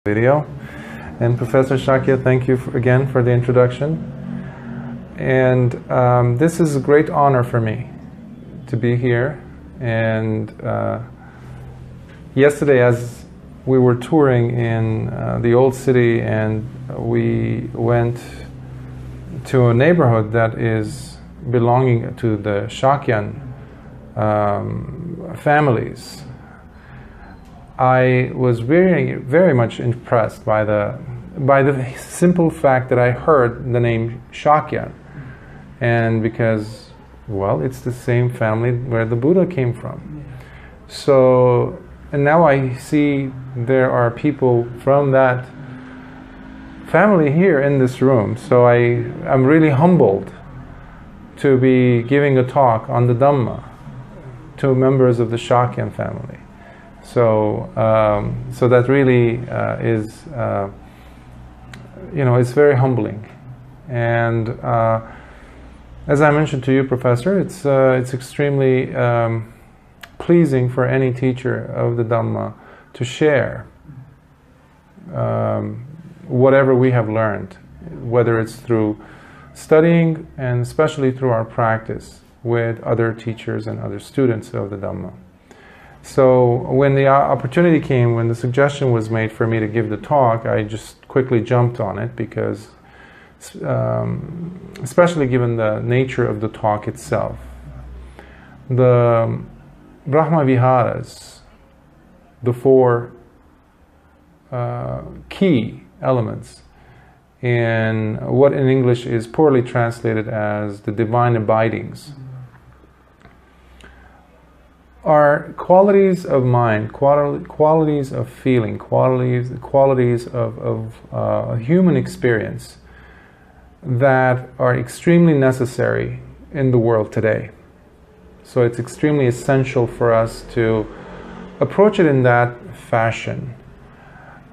Video. And Professor Shakya, thank you again for the introduction. And this is a great honor for me to be here. And yesterday, as we were touring in the old city, and we went to a neighborhood that is belonging to the Shakyan families, I was very, very much impressed by the simple fact that I heard the name Shakya, and because, well, it's the same family where the Buddha came from. So, and now I see there are people from that family here in this room. So I'm really humbled to be giving a talk on the Dhamma to members of the Shakyan family. So, so that really is, it's very humbling. And as I mentioned to you, Professor, it's extremely pleasing for any teacher of the Dhamma to share whatever we have learned, whether it's through studying and especially through our practice with other teachers and other students of the Dhamma. So when the opportunity came, when the suggestion was made for me to give the talk, I just quickly jumped on it because, especially given the nature of the talk itself. The Brahmaviharas, the four key elements in what in English is poorly translated as the divine abidings, are qualities of mind, qualities of feeling, qualities of human experience that are extremely necessary in the world today. So it's extremely essential for us to approach it in that fashion.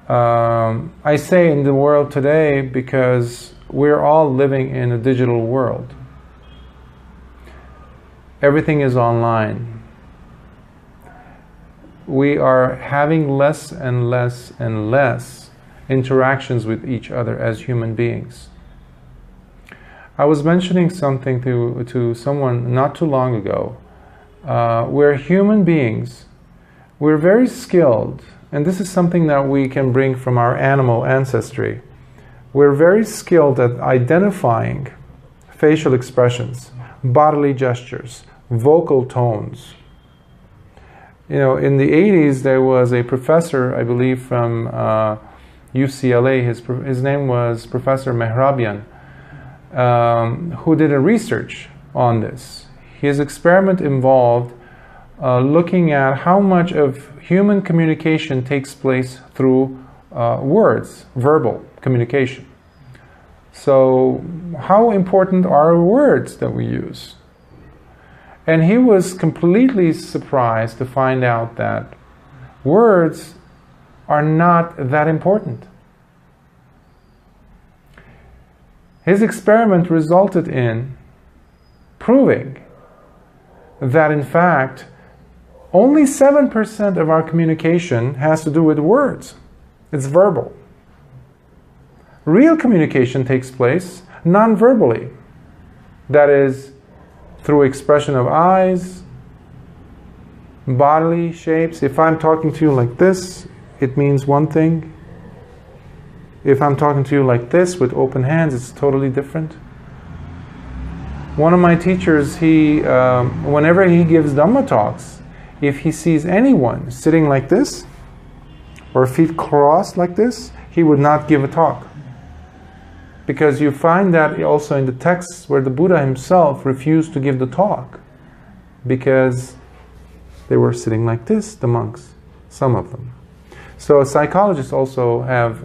I say in the world today because we're all living in a digital world. Everything is online. We are having less and less and less interactions with each other as human beings. I was mentioning something to someone not too long ago, where human beings, we're very skilled, and this is something that we can bring from our animal ancestry. We're very skilled at identifying facial expressions, bodily gestures, vocal tones. In the 80s, there was a professor, I believe, from UCLA. His name was Professor Mehrabian, who did a research on this. His experiment involved looking at how much of human communication takes place through words, verbal communication. So, how important are words that we use? And he was completely surprised to find out that words are not that important. His experiment resulted in proving that, in fact, only 7% of our communication has to do with words. It's verbal. Real communication takes place non-verbally. That is, through expression of eyes, bodily shapes. If I'm talking to you like this, it means one thing. If I'm talking to you like this with open hands, it's totally different. One of my teachers, whenever he gives Dhamma talks, if he sees anyone sitting like this, or feet crossed like this, he would not give a talk. Because you find that also in the texts where the Buddha himself refused to give the talk because they were sitting like this, the monks, some of them. So psychologists also have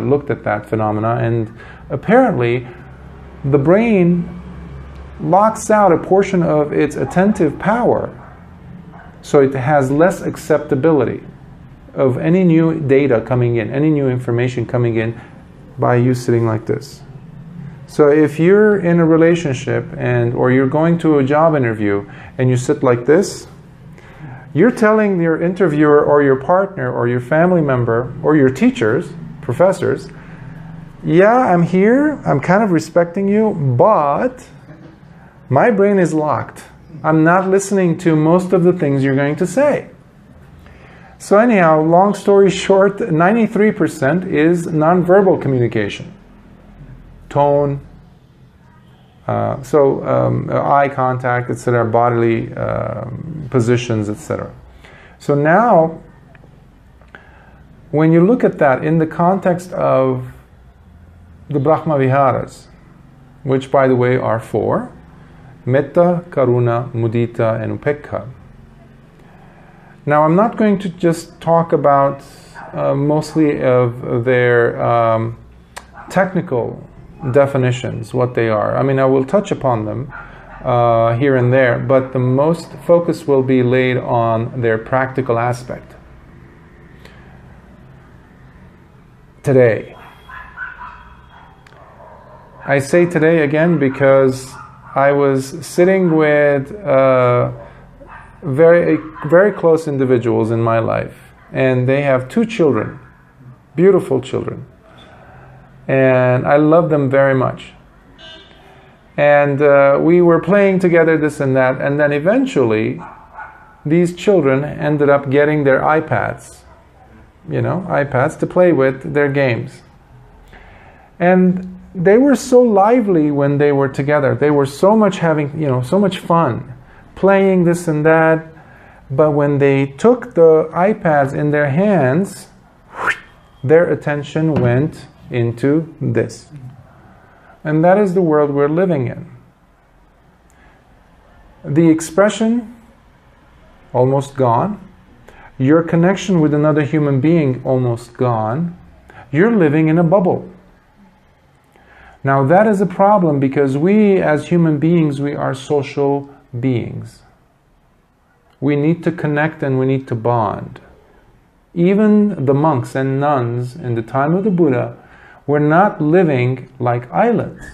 looked at that phenomena, and apparently the brain locks out a portion of its attentive power, so it has less acceptability of any new data coming in, any new information coming in by you sitting like this. So if you're in a relationship or you're going to a job interview and you sit like this, you're telling your interviewer or your partner or your family member or your teachers professors, yeah, I'm here, I'm kind of respecting you, but my brain is locked. I'm not listening to most of the things you're going to say. So anyhow, long story short, 93% is nonverbal communication. Tone, eye contact, etc., bodily positions, etc. So now, when you look at that in the context of the Brahmaviharas, which by the way are 4, Metta, Karuna, Mudita, and Upekkha. Now I'm not going to just talk about mostly of their technical definitions, what they are. I mean, I will touch upon them here and there, but the most focus will be laid on their practical aspect. Today. I say today again because I was sitting with very close individuals in my life, and they have 2 children, beautiful children, and I love them very much. And we were playing together, this and that, and then eventually these children ended up getting their iPads, iPads to play with their games. And they were so lively when they were together. They were so much having, so much fun, playing this and that. But when they took the iPads in their hands, their attention went into this. And that is the world we're living in. The expression, almost gone. Your connection with another human being, almost gone. You're living in a bubble. Now that is a problem because we as human beings, we are social beings. We need to connect and we need to bond. Even the monks and nuns in the time of the Buddha were not living like islands.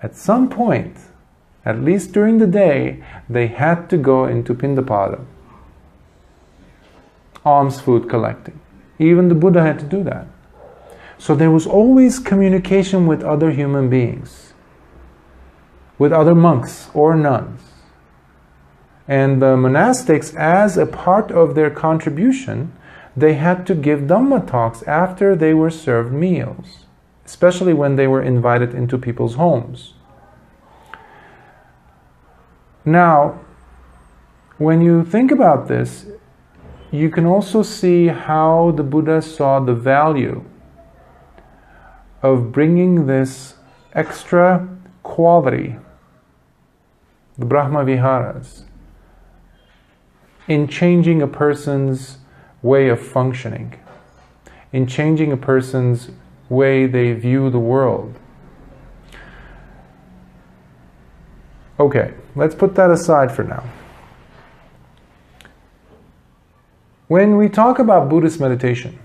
At some point, at least during the day, they had to go into Pindapada, alms food collecting. Even the Buddha had to do that. So there was always communication with other human beings, with other monks or nuns. And the monastics, as a part of their contribution, they had to give Dhamma talks after they were served meals, especially when they were invited into people's homes. Now, when you think about this, you can also see how the Buddha saw the value of bringing this extra quality, the Brahmaviharas, in changing a person's way of functioning, in changing a person's way they view the world. Okay, let's put that aside for now. When we talk about Buddhist meditation,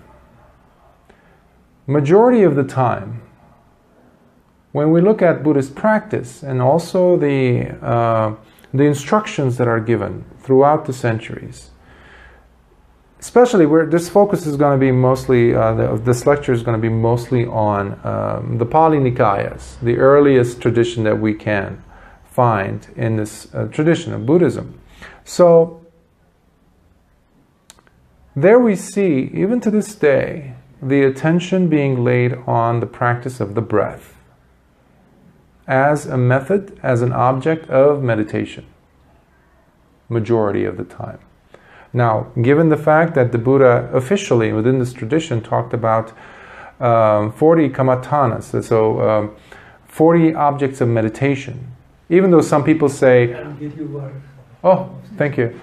majority of the time, when we look at Buddhist practice and also the instructions that are given throughout the centuries, especially where this focus is going to be mostly, this lecture is going to be mostly on the Pali Nikayas, the earliest tradition that we can find in this tradition of Buddhism. So there we see, even to this day, the attention being laid on the practice of the breath as a method, as an object of meditation, majority of the time. Now, given the fact that the Buddha officially within this tradition talked about 40 kamatanas, so 40 objects of meditation, even though some people say, I'll give you water. Oh, thank you.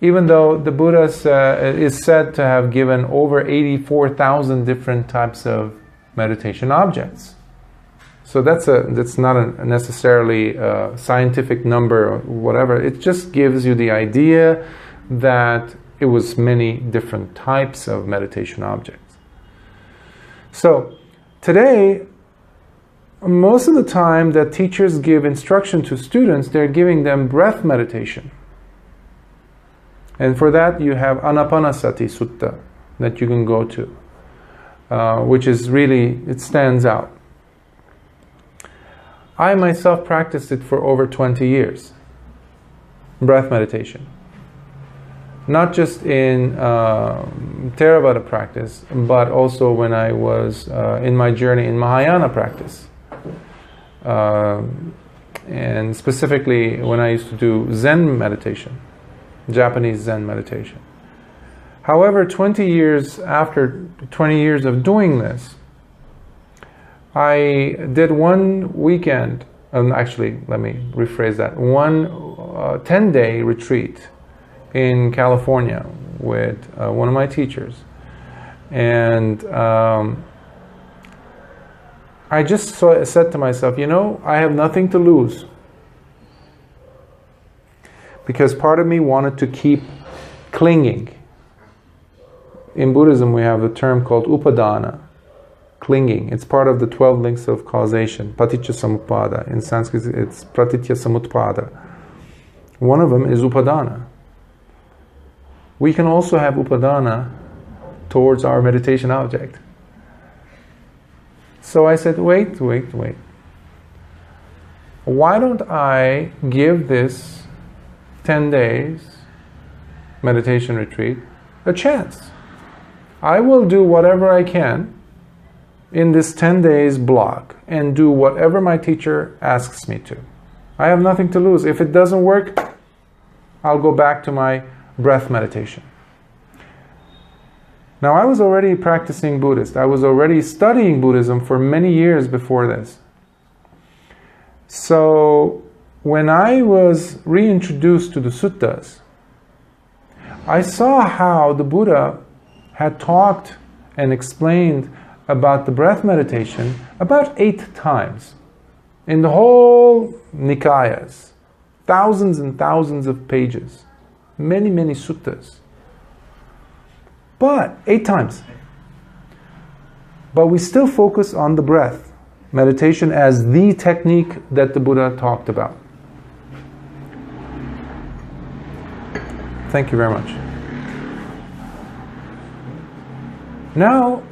Even though the Buddha is said to have given over 84,000 different types of meditation objects. So that's not a necessarily scientific number or whatever. It just gives you the idea that it was many different types of meditation objects. So today, most of the time that teachers give instruction to students, they're giving them breath meditation. And for that you have Anapanasati Sutta that you can go to. which is really, it stands out. I myself practiced it for over 20 years, breath meditation. Not just in Theravada practice, but also when I was in my journey in Mahayana practice. And specifically when I used to do Zen meditation, Japanese Zen meditation. However, 20 years after 20 years of doing this, I did one weekend, actually, let me rephrase that, one 10-day retreat in California with one of my teachers. And I just said to myself, you know, I have nothing to lose. Because part of me wanted to keep clinging. In Buddhism, we have a term called upadana, clinging. It's part of the 12 links of causation, paticca samuppada. In Sanskrit, it's pratitya samutpada. One of them is upadana. We can also have upadana towards our meditation object. So I said, wait. Why don't I give this 10 days meditation retreat a chance? I will do whatever I can in this 10 days block and do whatever my teacher asks me to. I have nothing to lose. If it doesn't work, I'll go back to my breath meditation. Now, I was already practicing Buddhist. I was already studying Buddhism for many years before this. So, when I was reintroduced to the suttas, I saw how the Buddha had talked and explained about the breath meditation about 8 times in the whole Nikayas, thousands and thousands of pages, many suttas. But 8 times. But we still focus on the breath meditation as the technique that the Buddha talked about. Thank you very much. Now,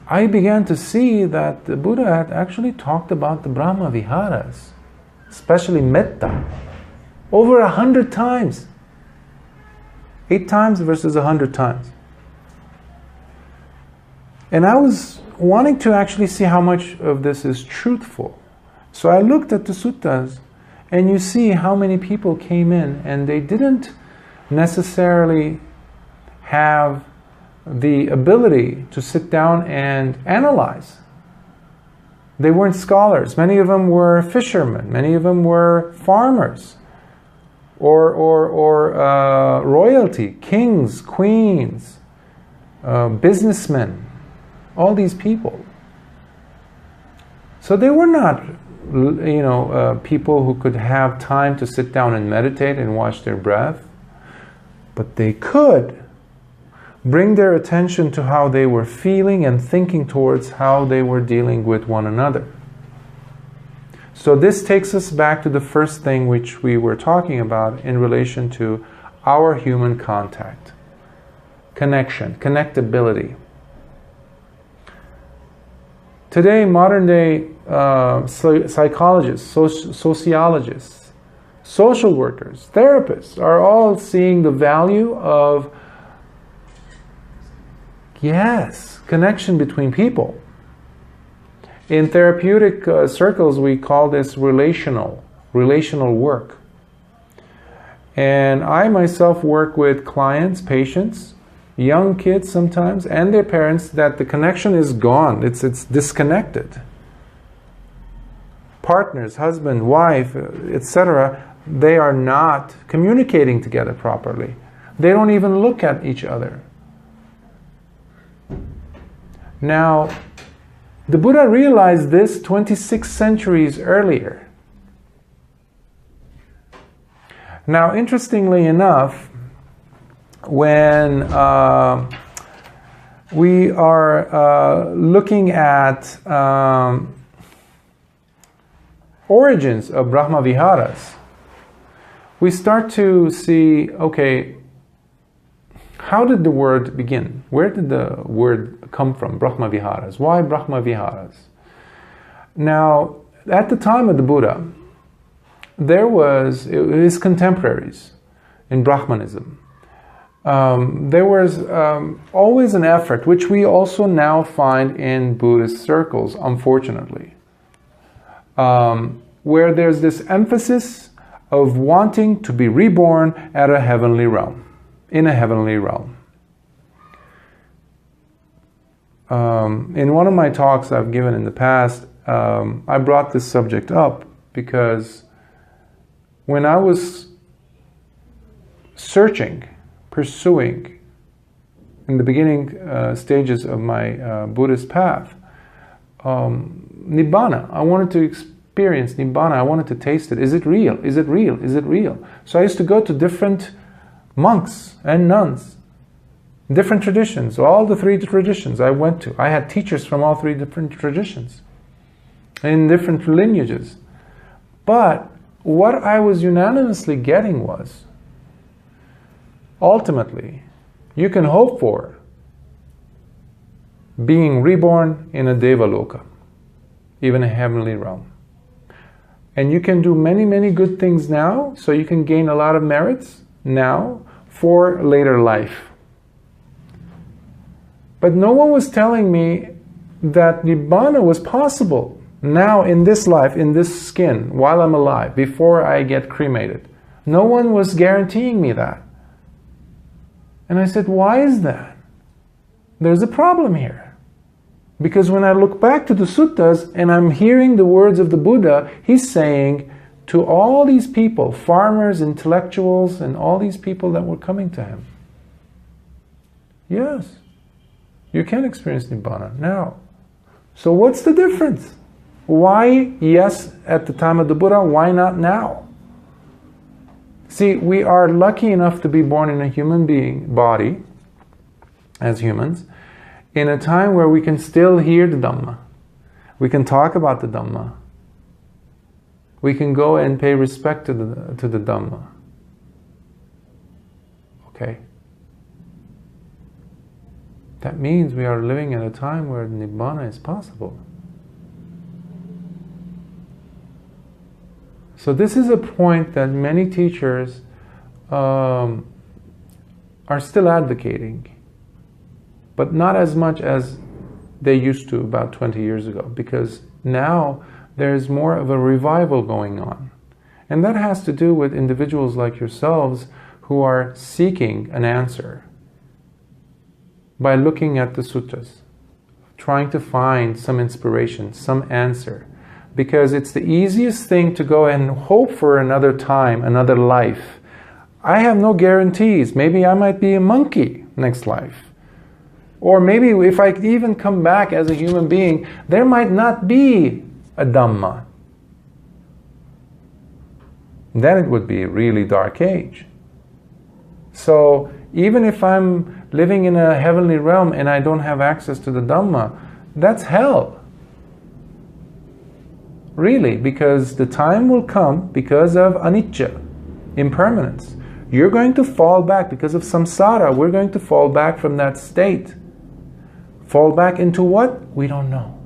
I began to see that the Buddha had actually talked about the Brahmaviharas, especially metta, over 100 times. 8 times versus 100 times. And I was wanting to actually see how much of this is truthful. So I looked at the suttas, and you see how many people came in, and they didn't necessarily have the ability to sit down and analyze. They weren't scholars. Many of them were fishermen. Many of them were farmers. Or royalty, kings, queens, businessmen, all these people. So they were not, people who could have time to sit down and meditate and watch their breath, but they could bring their attention to how they were feeling and thinking towards how they were dealing with one another. So this takes us back to the first thing which we were talking about in relation to our human contact. Connection, connectability. Today, modern day psychologists, sociologists, social workers, therapists are all seeing the value of, connection between people. In therapeutic circles, we call this relational work. And I myself work with clients, patients, young kids sometimes, and their parents, that the connection is gone. It's disconnected. Partners, husband, wife, etc., they are not communicating together properly. They don't even look at each other. Now, the Buddha realized this 26 centuries earlier. Now, interestingly enough, when we are looking at origins of Brahmaviharas, we start to see, how did the word begin? Where did the word come from? Brahmaviharas. Why Brahmaviharas? Now, at the time of the Buddha, there was his contemporaries in Brahmanism. There was always an effort, which we also now find in Buddhist circles, unfortunately, where there's this emphasis of wanting to be reborn at a heavenly realm, in a heavenly realm. In one of my talks I've given in the past, I brought this subject up because when I was searching, pursuing, in the beginning stages of my Buddhist path, Nibbana, I wanted to experience Nibbana, I wanted to taste it. Is it real? Is it real? Is it real? So I used to go to different monks and nuns, different traditions, all the three traditions I went to. I had teachers from all three different traditions, in different lineages. But what I was unanimously getting was, ultimately, you can hope for being reborn in a Devaloka, even a heavenly realm. And you can do many, many good things now, so you can gain a lot of merits now for later life. But no one was telling me that Nibbana was possible now in this life, in this skin, while I'm alive, before I get cremated. No one was guaranteeing me that. And I said, why is that? There's a problem here. Because when I look back to the suttas and I'm hearing the words of the Buddha, he's saying to all these people, farmers, intellectuals, and all these people that were coming to him, yes, you can experience Nibbana now. So what's the difference? Why yes at the time of the Buddha, why not now? See, we are lucky enough to be born in a human being body, as humans, in a time where we can still hear the Dhamma. We can talk about the Dhamma. We can go and pay respect to the Dhamma. Okay? That means we are living at a time where Nibbana is possible. So this is a point that many teachers are still advocating, but not as much as they used to about 20 years ago, because now there's more of a revival going on. And that has to do with individuals like yourselves who are seeking an answer by looking at the suttas, trying to find some inspiration, some answer. Because it's the easiest thing to go and hope for another time, another life. I have no guarantees. Maybe I might be a monkey next life. Or maybe if I even come back as a human being, there might not be a Dhamma. Then it would be a really dark age. So even if I'm living in a heavenly realm and I don't have access to the Dhamma, that's hell. Really, because the time will come because of anicca, impermanence. You're going to fall back because of samsara. We're going to fall back from that state. Fall back into what? We don't know.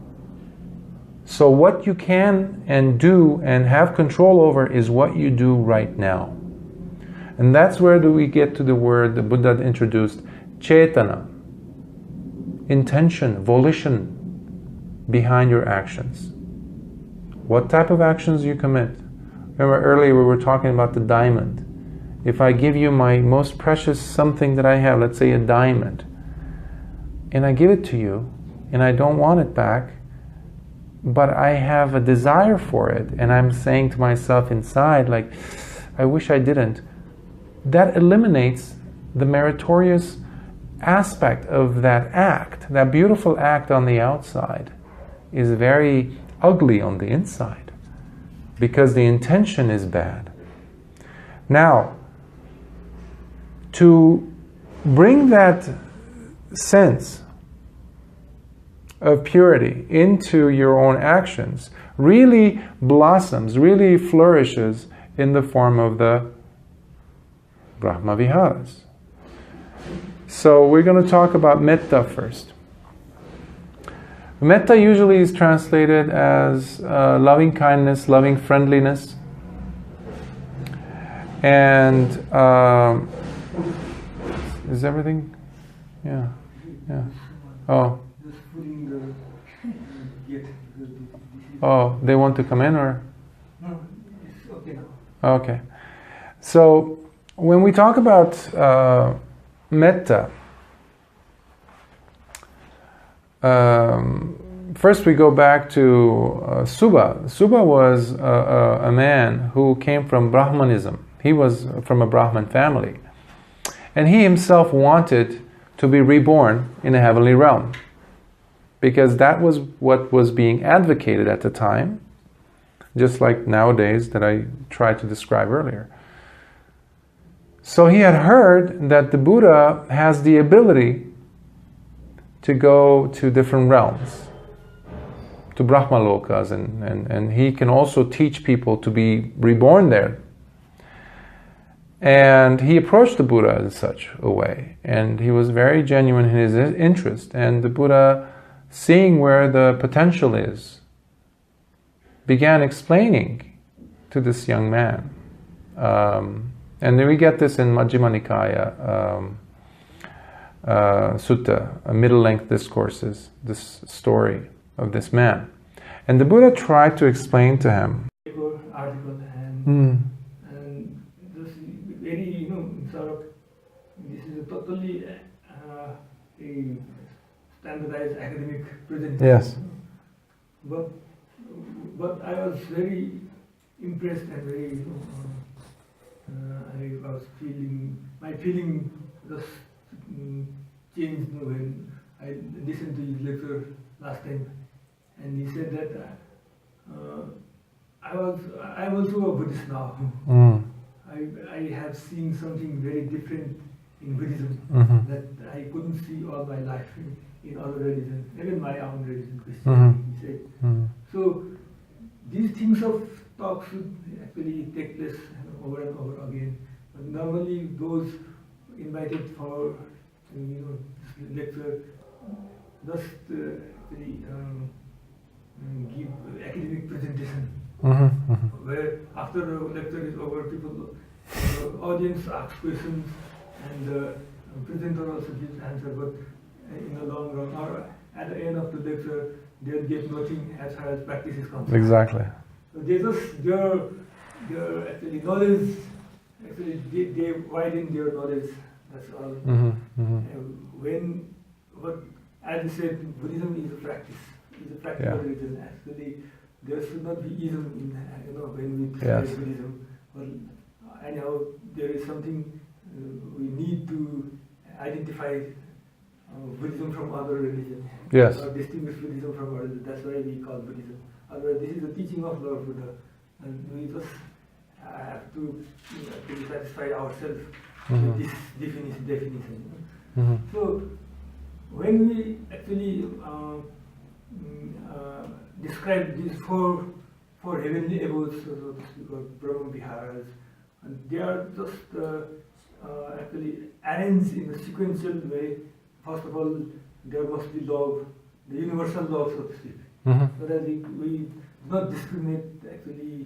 So what you can and do and have control over is what you do right now. And that's where do we get to the word the Buddha introduced, cetana, intention, volition behind your actions. What type of actions you commit? Remember earlier we were talking about the diamond. If I give you my most precious something that I have, let's say a diamond, and I give it to you, and I don't want it back, but I have a desire for it, and I'm saying to myself inside, like, I wish I didn't, that eliminates the meritorious aspect of that act. That beautiful act on the outside is very ugly on the inside because the intention is bad. Now, to bring that sense of purity into your own actions really blossoms, really flourishes in the form of the Brahmaviharas. So we're going to talk about metta first. Metta usually is translated as loving kindness, loving friendliness. And is everything? Yeah. Oh. Oh, they want to come in, or? No, it's okay now. Okay. So when we talk about metta, first we go back to Subha. Subha was a man who came from Brahmanism. He was from a Brahman family. And he himself wanted to be reborn in a heavenly realm, because that was what was being advocated at the time, just like nowadays that I tried to describe earlier. So he had heard that the Buddha has the ability to go to different realms, to Brahmalokas, and he can also teach people to be reborn there. And he approached the Buddha in such a way, and he was very genuine in his interest. And the Buddha, seeing where the potential is, began explaining to this young man. And then we get this in Majjhima Nikaya Sutta, middle-length discourses, this story of this man. And the Buddha tried to explain to him. Article and this very, sort of, this is a totally a standardized academic presentation. Yes. But I was very impressed and very, I was my feeling just changed when I listened to his lecture last time, and he said that I'm also a Buddhist now. I have seen something very different in Buddhism that I couldn't see all my life in other religions, even my own religion, Christianity, he said. So these things of talk should actually take place over and over again. But normally those invited for this lecture just actually give academic presentation, where after the lecture is over, people, audience asks questions, and the presenter also gives answer. But in the long run, or at the end of the lecture, they'll get nothing as far as practice is concerned. Exactly. So they just their actually knowledge, actually they widen their knowledge. That's all. But as you said, Buddhism is a practice. It's a practical religion. Actually, there should not be ism in when we describe Buddhism. Well, anyhow, there is something we need to identify Buddhism from other religions. Yes. Or distinguish Buddhism from other. That's why we call Buddhism. Otherwise, this is the teaching of Lord Buddha, and we just have to satisfy ourselves with this definition. So, when we actually describe these four heavenly abodes, so to speak, or Brahmaviharas, and they are just actually arranged in a sequential way. First of all, there must be love, the universal love, so to speak. So that we do not discriminate actually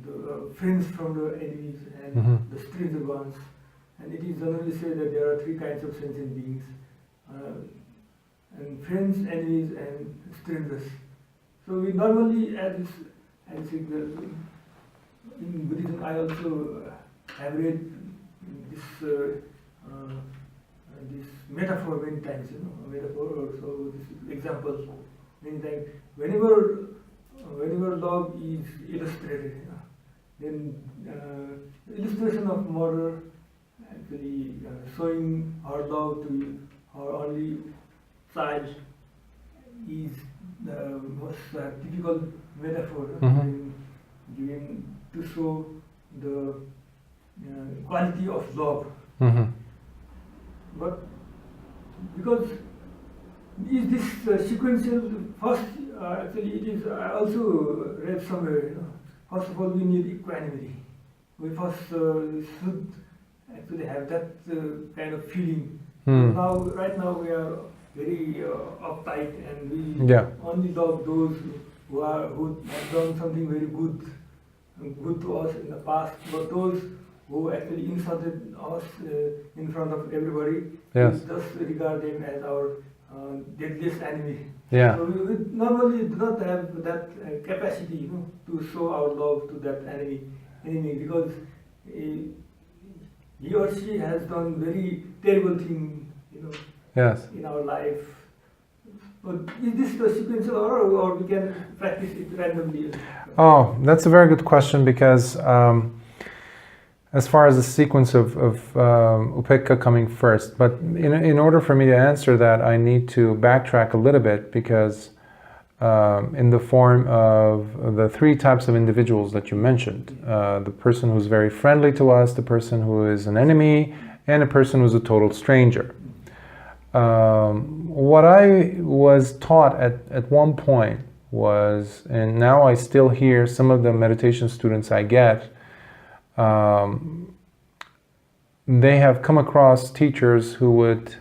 the friends from the enemies and the stranger ones. And it is generally said that there are three kinds of sentient beings, and friends, enemies, and strangers. So we normally, as in Buddhism, I also have read this metaphor many times, metaphor or so, this example many times. Whenever love is illustrated, then illustration of mother actually showing her love to her only child is the most typical metaphor given to show the quality of love. But because is this sequential, first actually it is, I also read somewhere, first of all we need equanimity. We first should actually have that kind of feeling Right now we are very uptight, and we only love those who have done something very good to us in the past, but those who actually insulted us in front of everybody, we just regard them as our deadliest enemy. So we normally do not have that capacity, to show our love to that enemy, because he or she has done very terrible thing, in our life. But is this the sequential or we can practice it randomly? Oh, that's a very good question, because as far as the sequence of upekkha coming first, but in order for me to answer that, I need to backtrack a little bit, because in the form of the three types of individuals that you mentioned, the person who's very friendly to us, the person who is an enemy, and a person who's a total stranger. What I was taught at one point was, and now I still hear some of the meditation students I get, they have come across teachers who would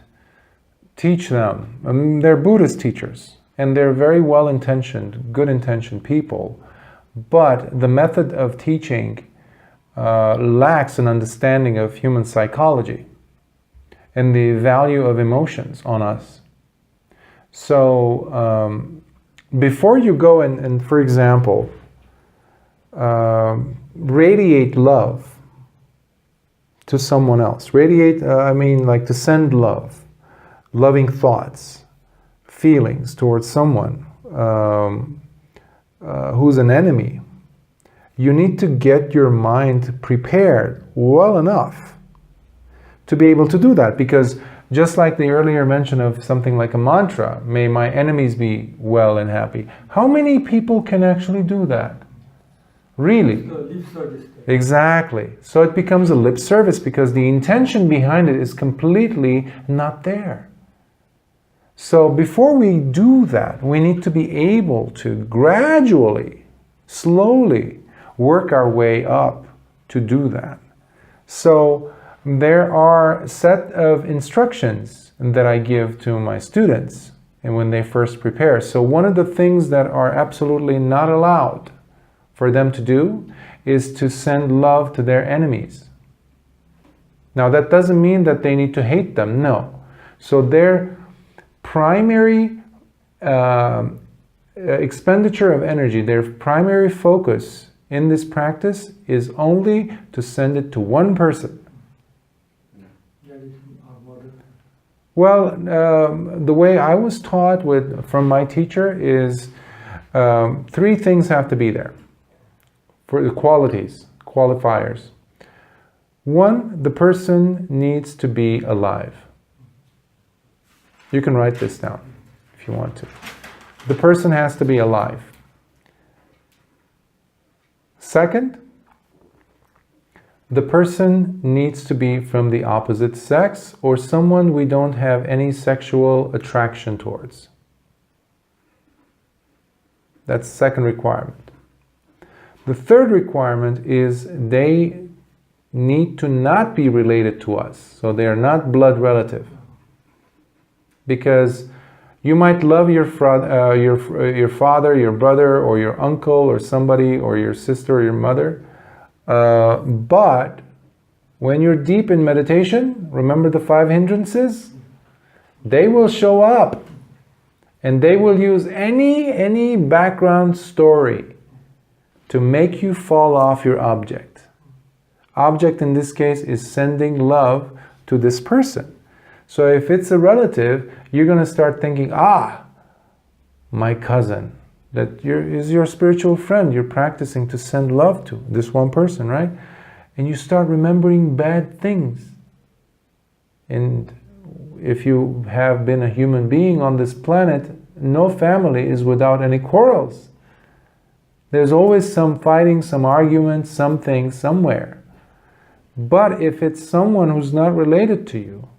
teach them. They're Buddhist teachers, and they're very well-intentioned, good-intentioned people, but the method of teaching lacks an understanding of human psychology and the value of emotions on us. So before you go and for example, radiate love to someone else. Radiate, I mean like to send love, loving thoughts, feelings towards someone who's an enemy. You need to get your mind prepared well enough to be able to do that, because just like the earlier mention of something like a mantra, may my enemies be well and happy. How many people can actually do that? Really? Lip service. Exactly. So it becomes a lip service because the intention behind it is completely not there. So before we do that, we need to be able to gradually, slowly work our way up to do that. So there are a set of instructions that I give to my students and when they first prepare. So one of the things that are absolutely not allowed for them to do is to send love to their enemies. Now that doesn't mean that they need to hate them, no. So their primary expenditure of energy, their primary focus in this practice is only to send it to one person. Well, the way I was taught from my teacher is three things have to be there for the qualities, qualifiers. One, the person needs to be alive. You can write this down if you want to. The person has to be alive. Second, the person needs to be from the opposite sex or someone we don't have any sexual attraction towards. That's the second requirement. The third requirement is they need to not be related to us, so they are not blood relative. Because you might love your father, your brother, or your uncle, or somebody, or your sister, or your mother, but when you're deep in meditation, remember the 5 hindrances? They will show up, and they will use any background story to make you fall off your object. Object in this case is sending love to this person. So if it's a relative, you're going to start thinking, my cousin, that is your spiritual friend you're practicing to send love to, this one person, right? And you start remembering bad things. And if you have been a human being on this planet, no family is without any quarrels. There's always some fighting, some argument, something, somewhere. But if it's someone who's not related to you,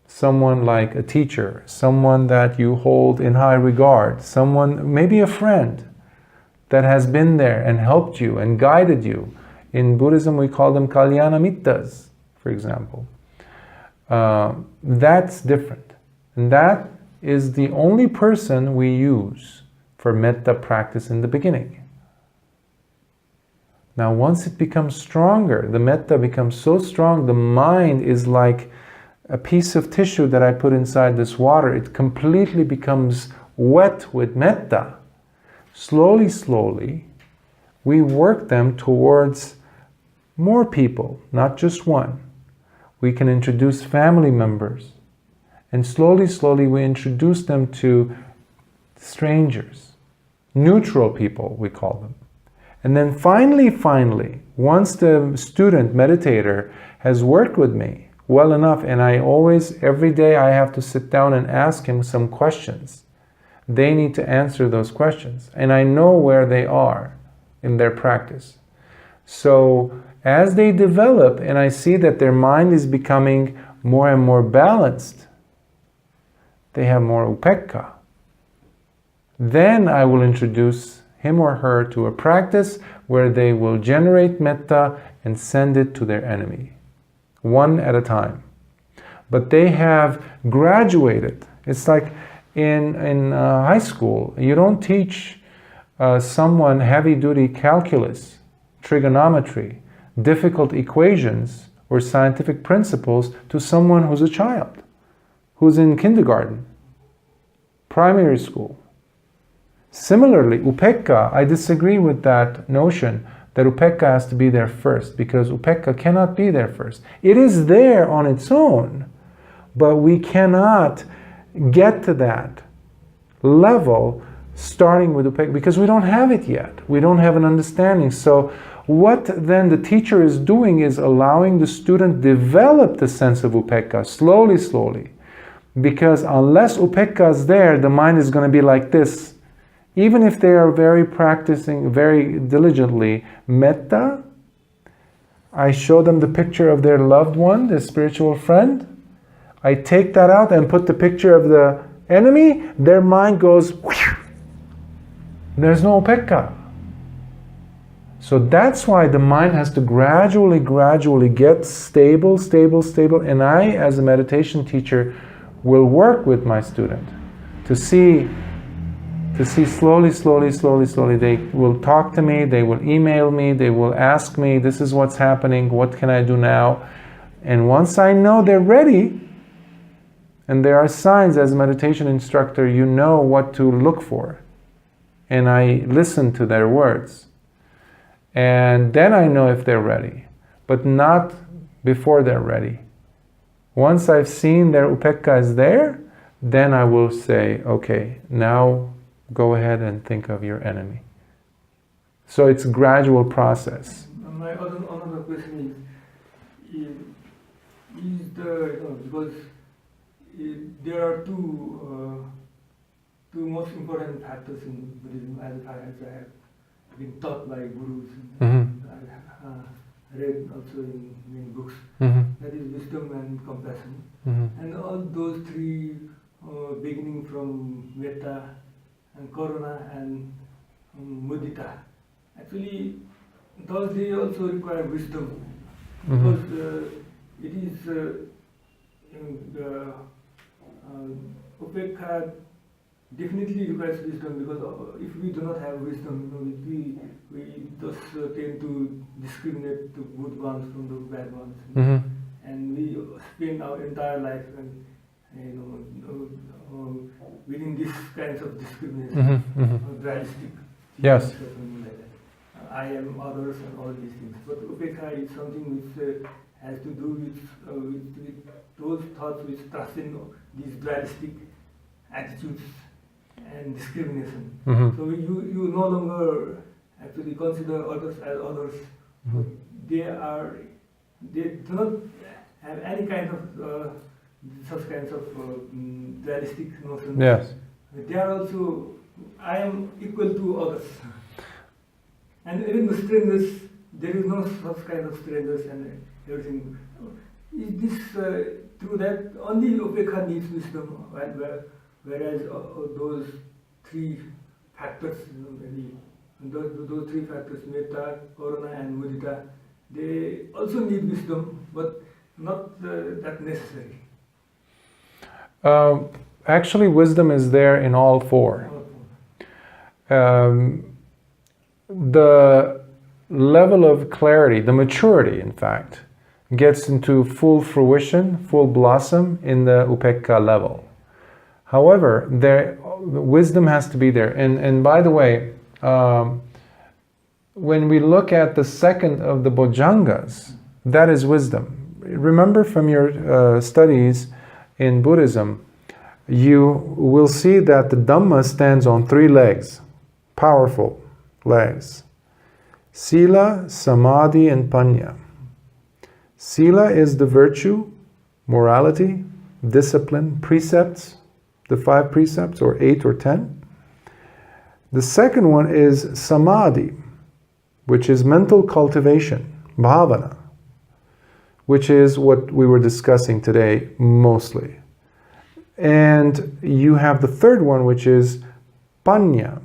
someone like a teacher, someone that you hold in high regard, someone, maybe a friend that has been there and helped you and guided you. In Buddhism, we call them kalyana mittas, for example. That's different. And that is the only person we use for metta practice in the beginning. Now, once it becomes stronger, the metta becomes so strong, the mind is like a piece of tissue that I put inside this water. It completely becomes wet with metta. Slowly, slowly, we work them towards more people, not just one. We can introduce family members. And slowly, slowly, we introduce them to strangers, neutral people, we call them. And then finally, once the student meditator has worked with me well enough, and every day I have to sit down and ask him some questions. They need to answer those questions. And I know where they are in their practice. So as they develop and I see that their mind is becoming more and more balanced, they have more upekkha. Then I will introduce him or her to a practice where they will generate metta and send it to their enemy, one at a time. But they have graduated. It's like in high school, you don't teach someone heavy-duty calculus, trigonometry, difficult equations, or scientific principles to someone who's a child, who's in kindergarten, primary school. Similarly, upekkha, I disagree with that notion that upekkha has to be there first, because upekkha cannot be there first. It is there on its own, but we cannot get to that level starting with upekkha because we don't have it yet. We don't have an understanding. So what then the teacher is doing is allowing the student develop the sense of upekkha slowly, slowly. Because unless upekkha is there, the mind is going to be like this. Even if they are practicing very diligently metta, I show them the picture of their loved one, their spiritual friend. I take that out and put the picture of the enemy. Their mind goes, whew, there's no upekkha. So that's why the mind has to gradually get stable. And I, as a meditation teacher, will work with my student to see slowly. They will talk to me, they will email me, they will ask me, this is what's happening, what can I do now? And once I know they're ready, and there are signs as a meditation instructor, you know what to look for. And I listen to their words. And then I know if they're ready, but not before they're ready. Once I've seen their upekkha is there, then I will say, okay, now go ahead and think of your enemy. So it's a gradual process. My another question is because there are two most important factors in Buddhism as I have been taught by gurus. Mm-hmm. I read also in books. Mm-hmm. That is wisdom and compassion. Mm-hmm. And all those three, beginning from metta and karuna and mudita, actually they also require wisdom. Mm-hmm. Because it is upekkha definitely requires wisdom, because if we do not have wisdom, we just tend to discriminate the good ones from the bad ones, Mm-hmm. and we spend our entire life within these kinds of discrimination, dualistic. Yes. I am others and all these things. But upekkha is something which has to do with those thoughts which transcend these dualistic attitudes and discrimination. Mm-hmm. So you no longer actually consider others as others. Mm-hmm. They do not have any kind of such kinds of dualistic notions. Yes. They are also, I am equal to others. And even the strangers, there is no such kind of strangers and everything. Is this true that only upekkha needs wisdom, whereas those three factors, those three factors, metta, karuna and mudita, they also need wisdom, but not that necessary. Actually, wisdom is there in all four. The level of clarity, the maturity, in fact, gets into full fruition, full blossom in the upekkha level. However, wisdom has to be there. And by the way, when we look at the second of the bojjhangas, that is wisdom. Remember from your studies in Buddhism, you will see that the Dhamma stands on 3 legs, powerful legs. Sila, Samadhi, and Panya. Sila is the virtue, morality, discipline, precepts, the 5 precepts, or 8 or 10. The second one is Samadhi, which is mental cultivation, bhavana, which is what we were discussing today mostly. And you have the third one, which is Panya.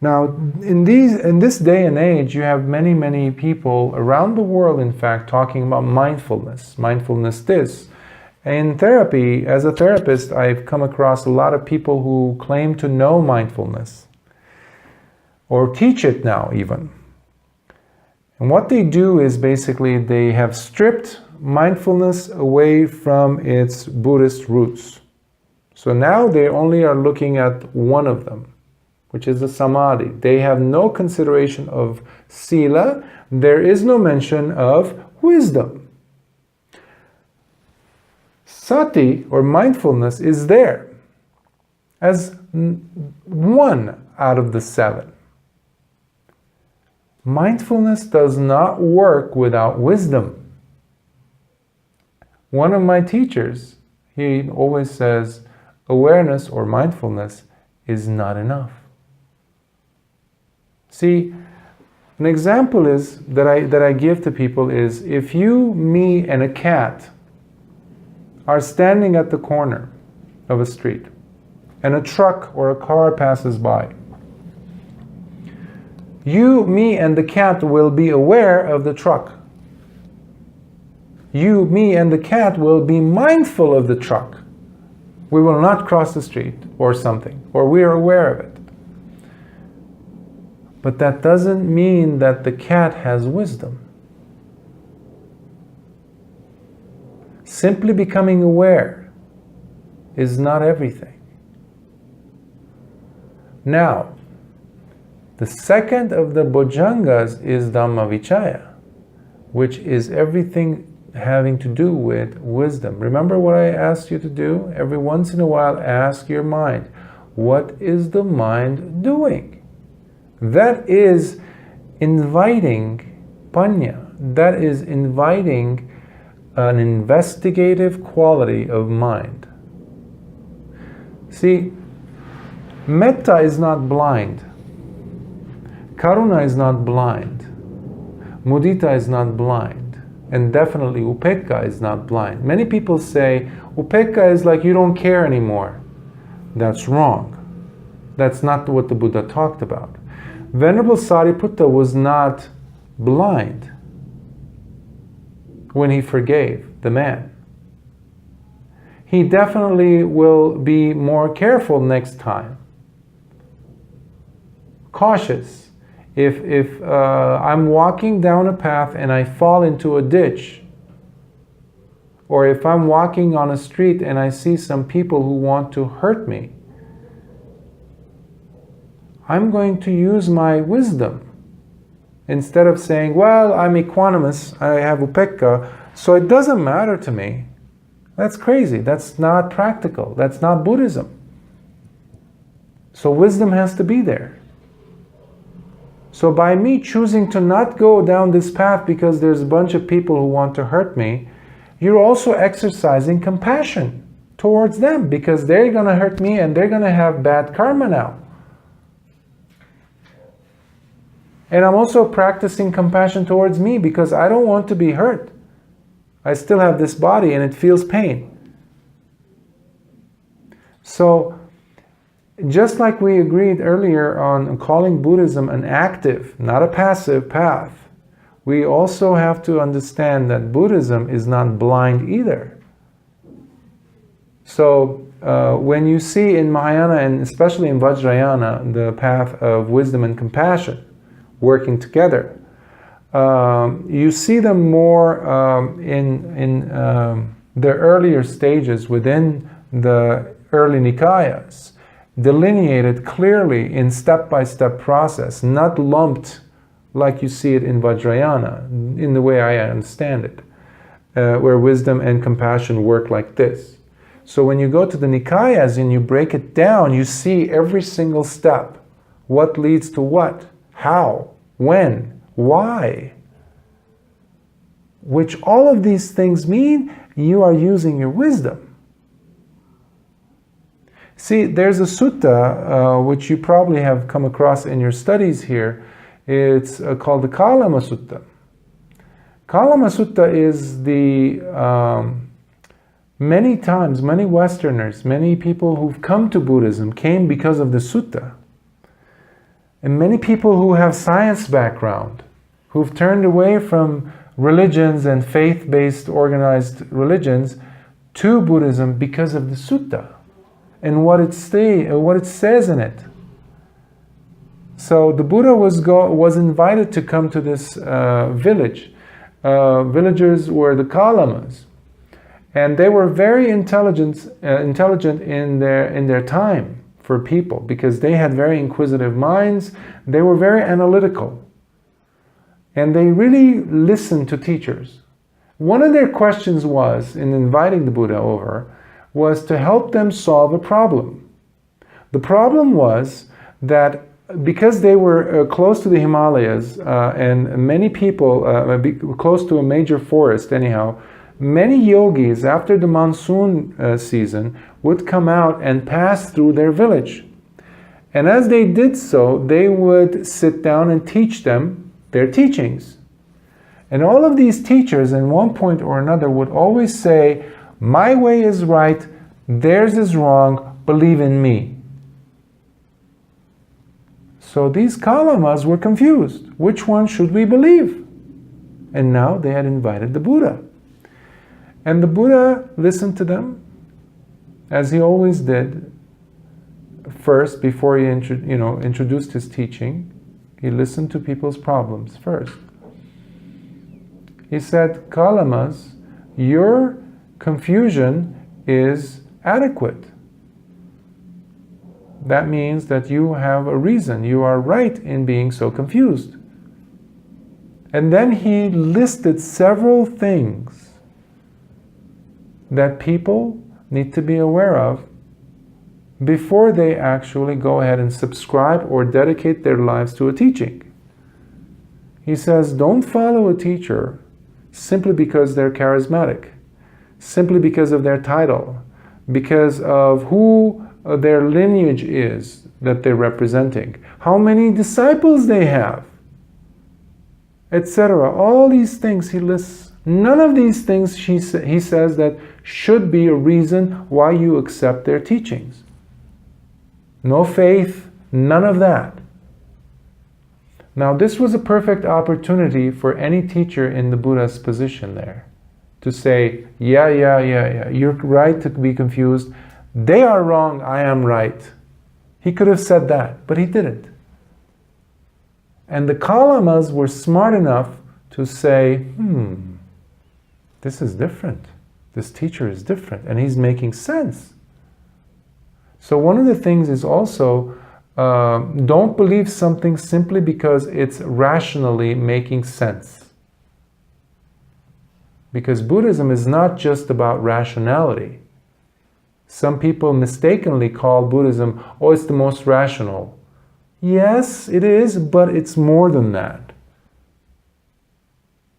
Now, in this day and age, you have many, many people around the world, in fact, talking about mindfulness. Mindfulness this. In therapy, as a therapist, I've come across a lot of people who claim to know mindfulness, or teach it now even. And what they do is basically they have stripped mindfulness away from its Buddhist roots. So now they only are looking at one of them, which is the samadhi. They have no consideration of sila. There is no mention of wisdom. Sati, or mindfulness, is there as one out of the 7. Mindfulness does not work without wisdom. One of my teachers, he always says, awareness or mindfulness is not enough. See, an example is that I give to people is, if you, me, and a cat are standing at the corner of a street and a truck or a car passes by, you, me, and the cat will be aware of the truck. You, me, and the cat will be mindful of the truck. We will not cross the street or something, or we are aware of it. But that doesn't mean that the cat has wisdom. Simply becoming aware is not everything. Now, the second of the bojjhangas is Dhammavichaya, which is everything having to do with wisdom. Remember what I asked you to do? Every once in a while, ask your mind, what is the mind doing? That is inviting panya. That is inviting an investigative quality of mind. See, metta is not blind. Karuna is not blind. Mudita is not blind. And definitely upekkha is not blind. Many people say, upekkha is like you don't care anymore. That's wrong. That's not what the Buddha talked about. Venerable Sariputta was not blind when he forgave the man. He definitely will be more careful next time. Cautious. If I'm walking down a path and I fall into a ditch, or if I'm walking on a street and I see some people who want to hurt me, I'm going to use my wisdom. Instead of saying, well, I'm equanimous, I have upekkha, so it doesn't matter to me. That's crazy. That's not practical. That's not Buddhism. So wisdom has to be there. So by me choosing to not go down this path because there's a bunch of people who want to hurt me, you're also exercising compassion towards them, because they're going to hurt me and they're going to have bad karma now. And I'm also practicing compassion towards me because I don't want to be hurt. I still have this body and it feels pain. So, just like we agreed earlier on calling Buddhism an active, not a passive path, we also have to understand that Buddhism is not blind either. So when you see in Mahayana, and especially in Vajrayana, the path of wisdom and compassion working together, you see them more in the earlier stages within the early Nikayas, delineated clearly in step-by-step process, not lumped like you see it in Vajrayana, in the way I understand it, where wisdom and compassion work like this. So when you go to the Nikayas and you break it down, you see every single step. What leads to what? How? When? Why? Which all of these things mean you are using your wisdom. See, there's a sutta, which you probably have come across in your studies here. It's called the Kalama Sutta. Kalama Sutta is the, many times, many Westerners, many people who've come to Buddhism came because of the sutta. And many people who have science background, who've turned away from religions and faith-based organized religions to Buddhism because of the sutta and what it says in it. So the Buddha was invited to come to this village. Villagers were the Kalamas, and they were very intelligent in their time for people, because they had very inquisitive minds. They were very analytical, and they really listened to teachers. One of their questions was, in inviting the Buddha over, was to help them solve a problem. The problem was that because they were close to the Himalayas and many people close to a major forest anyhow, many yogis after the monsoon season would come out and pass through their village. And as they did so, they would sit down and teach them their teachings. And all of these teachers, at one point or another, would always say, "My way is right, theirs is wrong, believe in me." So these Kalamas were confused. Which one should we believe? And now they had invited the Buddha. And the Buddha listened to them, as he always did. First, before he introduced his teaching, he listened to people's problems first. He said, "Kalamas, your confusion is adequate. That means that you have a reason. You are right in being so confused." And then he listed several things that people need to be aware of before they actually go ahead and subscribe or dedicate their lives to a teaching. He says, don't follow a teacher simply because they're charismatic, simply because of their title, because of who their lineage is that they're representing, how many disciples they have, etc. All these things he lists. None of these things he says that should be a reason why you accept their teachings. No faith, none of that. Now this was a perfect opportunity for any teacher in the Buddha's position there to say, yeah, you're right to be confused. They are wrong, I am right. He could have said that, but he didn't. And the Kalamas were smart enough to say, this is different. This teacher is different, and he's making sense. So one of the things is also, don't believe something simply because it's rationally making sense. Because Buddhism is not just about rationality. Some people mistakenly call Buddhism, it's the most rational. Yes, it is, but it's more than that.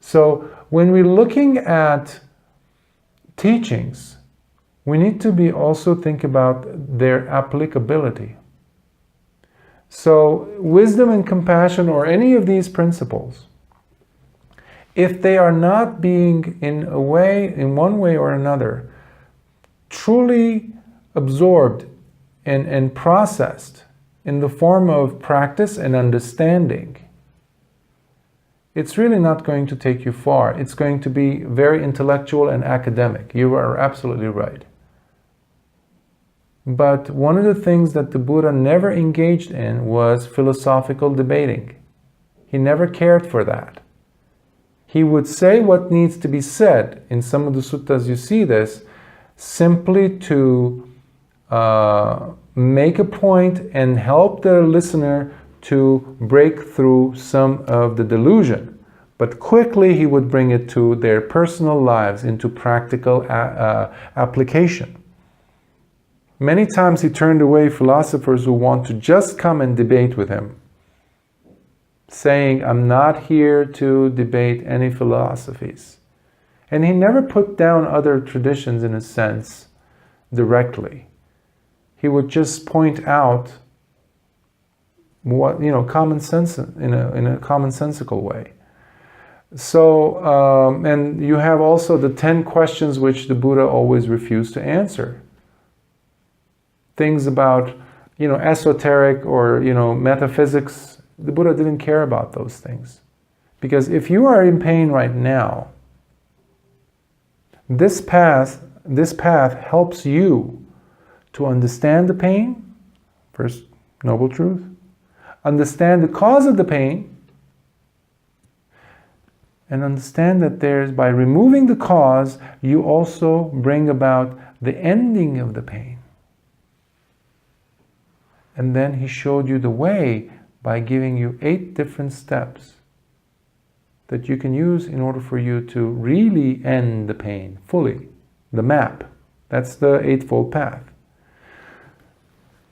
So when we're looking at teachings, we need to be also think about their applicability. So wisdom and compassion, or any of these principles, if they are not being in one way or another, truly absorbed and processed in the form of practice and understanding, it's really not going to take you far. It's going to be very intellectual and academic. You are absolutely right. But one of the things that the Buddha never engaged in was philosophical debating. He never cared for that. He would say what needs to be said. In some of the suttas you see this, simply to make a point and help the listener to break through some of the delusion. But quickly he would bring it to their personal lives, into practical application. Many times he turned away philosophers who want to just come and debate with him, saying, I'm not here to debate any philosophies. And he never put down other traditions in a sense directly. He would just point out what, common sense in a commonsensical way. So, and you have also the 10 questions which the Buddha always refused to answer. Things about, esoteric or, metaphysics, the Buddha didn't care about those things. Because if you are in pain right now, this path helps you to understand the pain, first noble truth, understand the cause of the pain, and understand that by removing the cause, you also bring about the ending of the pain. And then he showed you the way by giving you 8 different steps that you can use in order for you to really end the pain fully. The map. That's the Eightfold Path.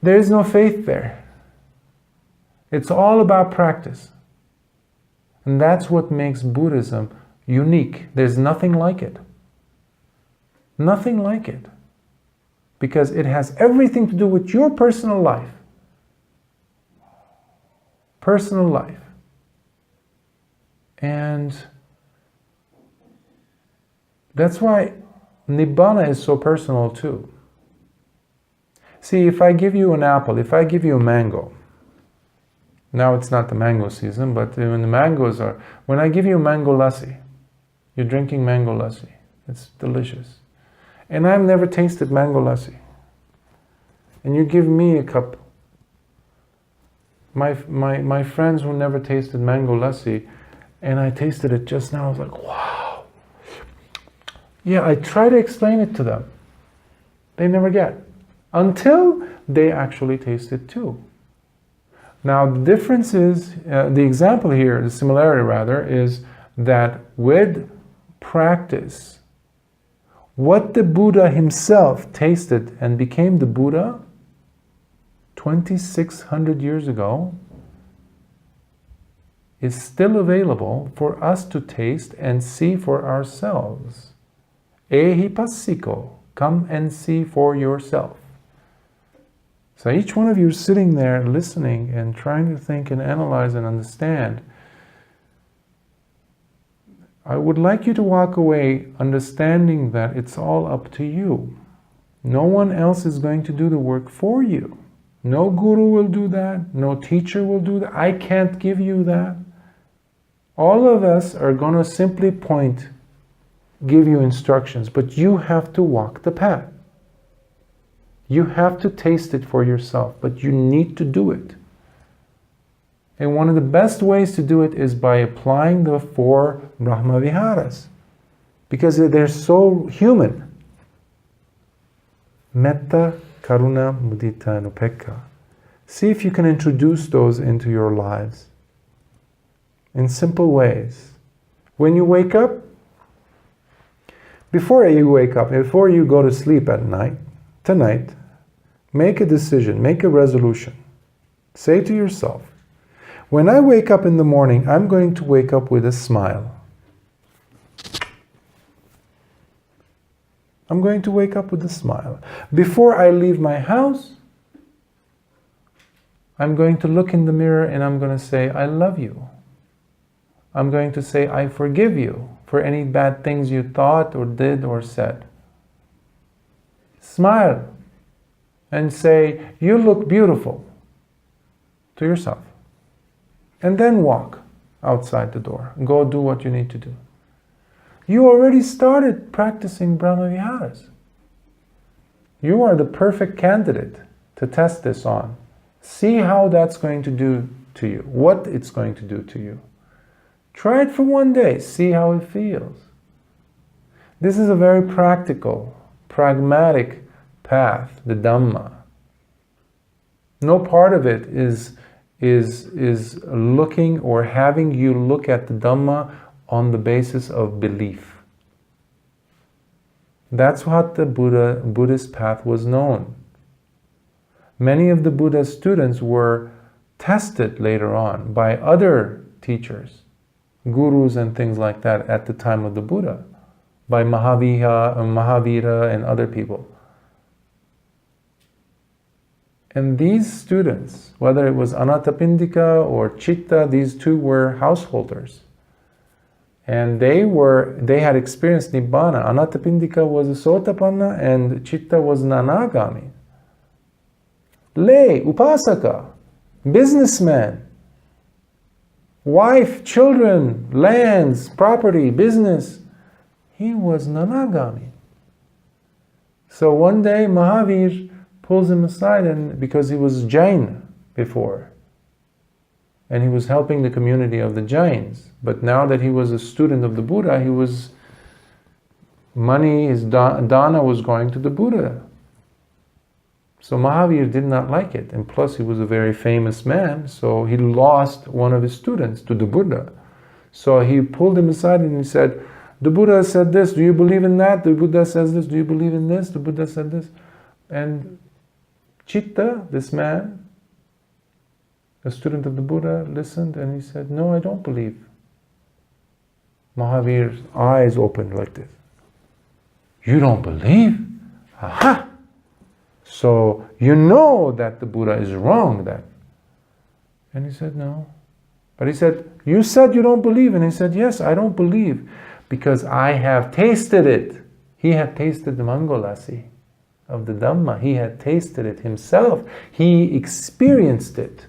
There is no faith there. It's all about practice. And that's what makes Buddhism unique. There's nothing like it. Nothing like it. Because it has everything to do with your personal life. Personal life. And that's why Nibbana is so personal too. See, if I give you an apple, if I give you a mango, now it's not the mango season, but when the mangoes are, when I give you mango lassi, you're drinking mango lassi. It's delicious. And I've never tasted mango lassi. And you give me a cup. My friends who never tasted mango lassi, and I tasted it just now, I was like, wow. Yeah, I try to explain it to them. They never get. Until they actually taste it too. Now the difference is, the example here, the similarity rather, is that with practice, what the Buddha himself tasted and became the Buddha 2,600 years ago is still available for us to taste and see for ourselves. Ehipassiko, come and see for yourself. So each one of you is sitting there listening and trying to think and analyze and understand. I would like you to walk away understanding that it's all up to you. No one else is going to do the work for you. No guru will do that. No teacher will do that. I can't give you that. All of us are going to simply give you instructions, but you have to walk the path. You have to taste it for yourself, but you need to do it. And one of the best ways to do it is by applying the 4 Brahmaviharas, because they're so human. Metta, Karuna, Mudita, and Upekkha. See if you can introduce those into your lives in simple ways. When you wake up, before you go to sleep at night, tonight, make a decision, make a resolution. Say to yourself, when I wake up in the morning, I'm going to wake up with a smile. I'm going to wake up with a smile. Before I leave my house, I'm going to look in the mirror and I'm going to say, I love you. I'm going to say, I forgive you for any bad things you thought or did or said. Smile and say, you look beautiful to yourself. And then walk. outside the door. Go do what you need to do. You already started practicing Brahmaviharas. You are the perfect candidate to test this on. See how that's going to do to you, what it's going to do to you. Try it for one day, see how it feels. This is a very practical, pragmatic path, the Dhamma. No part of it is looking or having you look at the Dhamma on the basis of belief. That's what the Buddhist path was known. Many of the Buddha's students were tested later on by other teachers, gurus and things like that at the time of the Buddha, by Mahavira and other people. And these students, whether it was Anathapindika or Chitta, these two were householders. And they had experienced Nibbana. Anathapindika was a Sotapanna and Chitta was an Anagami. Lay, Upasaka, businessman, wife, children, lands, property, business. He was Nanagami. So one day Mahavir pulls him aside, and because he was Jain before, and he was helping the community of the Jains. But now that he was a student of the Buddha, his dana was going to the Buddha. So Mahavir did not like it, and plus he was a very famous man, so he lost one of his students to the Buddha. So he pulled him aside and he said, the Buddha said this, do you believe in that? The Buddha says this, do you believe in this? The Buddha said this. And Chitta, this man, a student of the Buddha, listened and he said, no, I don't believe. Mahavir's eyes opened like this. You don't believe? Aha! So you know that the Buddha is wrong then. And he said, no. But he said, you said you don't believe. And he said, yes, I don't believe because I have tasted it. He had tasted the Mangalasi of the Dhamma. He had tasted it himself. He experienced it.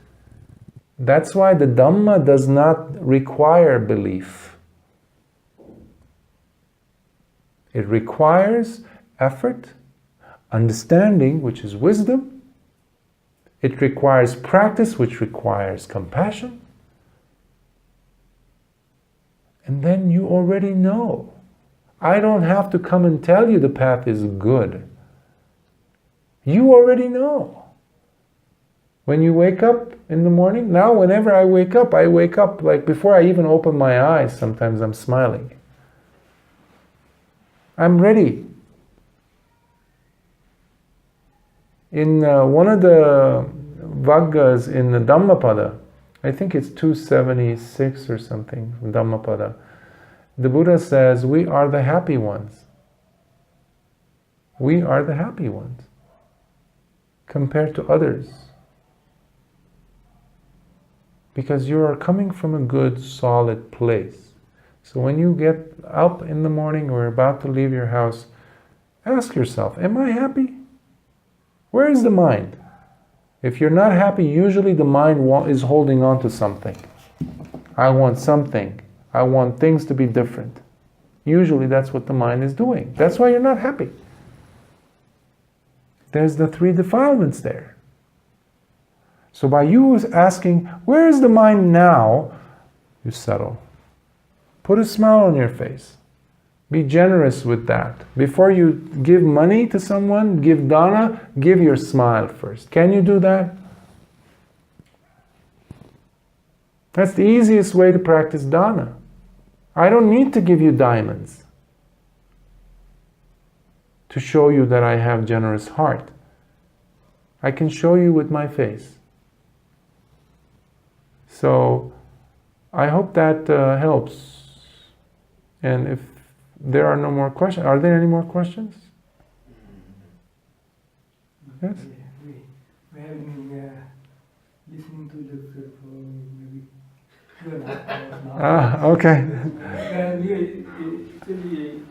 That's why the Dhamma does not require belief. It requires effort, understanding, which is wisdom. It requires practice, which requires compassion. And then you already know. I don't have to come and tell you the path is good. You already know. When you wake up in the morning, now whenever I wake up like before I even open my eyes, sometimes I'm smiling. I'm ready. In one of the Vaggas in the Dhammapada, I think it's 276 or something, Dhammapada, the Buddha says, we are the happy ones. We are the happy ones compared to others. Because you are coming from a good, solid place. So when you get up in the morning or about to leave your house, ask yourself, am I happy? Where is the mind? If you're not happy, usually the mind is holding on to something. I want something. I want things to be different. Usually that's what the mind is doing. That's why you're not happy. There's the three defilements there. So by you asking, where is the mind now? You settle. Put a smile on your face. Be generous with that. Before you give money to someone, give dana, give your smile first. Can you do that? That's the easiest way to practice dana. I don't need to give you diamonds to show you that I have generous heart. I can show you with my face. So I hope that helps. And if there are no more questions, are there any more questions? Yes? We have been listening to lecture for maybe 2.5 hours now. Ah, okay. And actually,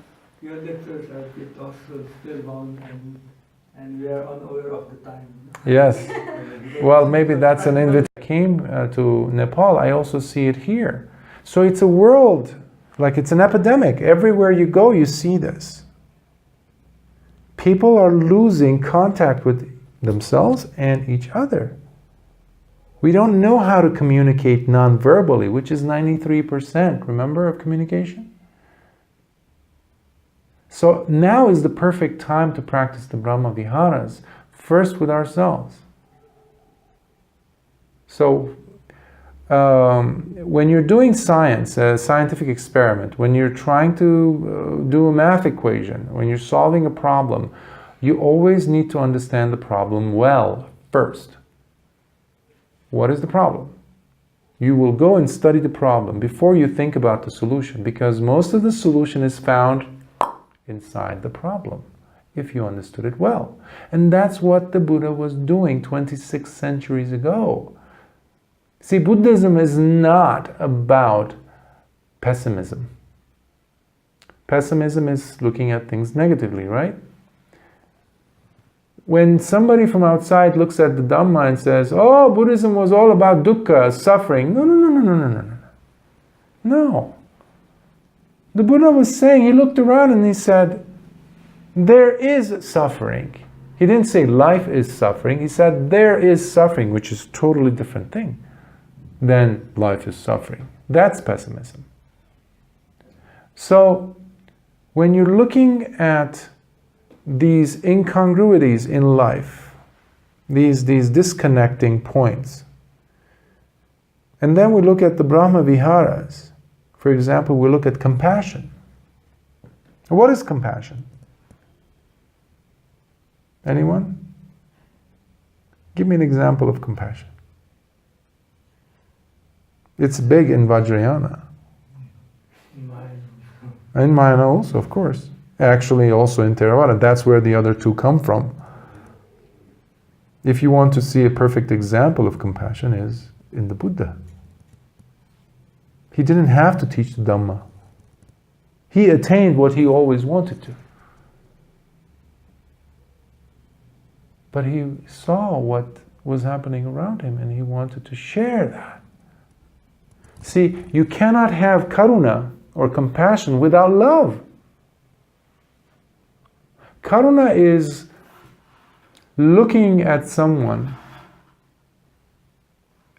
your lectures are with us spellbound, and we are unaware of the time. Yes. Well, maybe that's an invitation. I came to Nepal, I also see it here. So it's a world, like it's an epidemic. Everywhere you go, you see this. People are losing contact with themselves and each other. We don't know how to communicate non-verbally, which is 93%, remember, of communication? So now is the perfect time to practice the Brahmaviharas, first with ourselves. So when you're doing science, a scientific experiment, when you're trying to do a math equation, when you're solving a problem, you always need to understand the problem well first. What is the problem? You will go and study the problem before you think about the solution, because most of the solution is found inside the problem, if you understood it well. And that's what the Buddha was doing 26 centuries ago. See, Buddhism is not about pessimism. Pessimism is looking at things negatively, right? When somebody from outside looks at the Dhamma and says, oh, Buddhism was all about dukkha, suffering. No. No. The Buddha was saying, he looked around and he said, there is suffering. He didn't say life is suffering. He said there is suffering, which is a totally different thing than life is suffering. That's pessimism. So when you're looking at these incongruities in life, these disconnecting points, and then we look at the Brahmaviharas, for example, we look at compassion. What is compassion? Anyone? Give me an example of compassion. It's big in Vajrayana. In Mayana also, of course. Actually, also in Theravada. That's where the other two come from. If you want to see a perfect example of compassion, is in the Buddha. He didn't have to teach the Dhamma. He attained what he always wanted to. But he saw what was happening around him and he wanted to share that. See, you cannot have karuna or compassion without love. Karuna is looking at someone,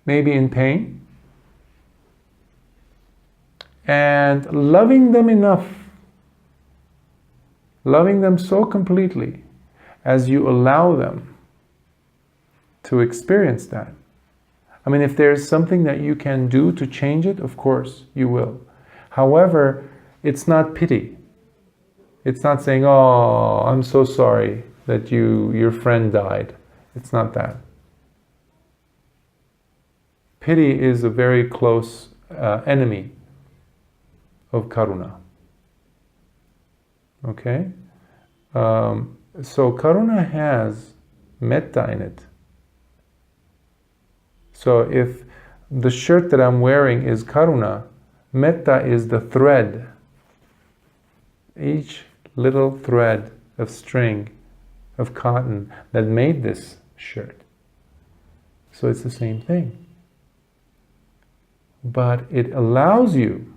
maybe in pain, and loving them enough, loving them so completely as you allow them to experience that. I mean, if there's something that you can do to change it, of course you will. However, it's not pity. It's not saying, oh, I'm so sorry that your friend died. It's not that. Pity is a very close enemy of karuna. Okay? So karuna has metta in it. So if the shirt that I'm wearing is karuna, metta is the thread. Each little thread of string, of cotton that made this shirt. So it's the same thing. But it allows you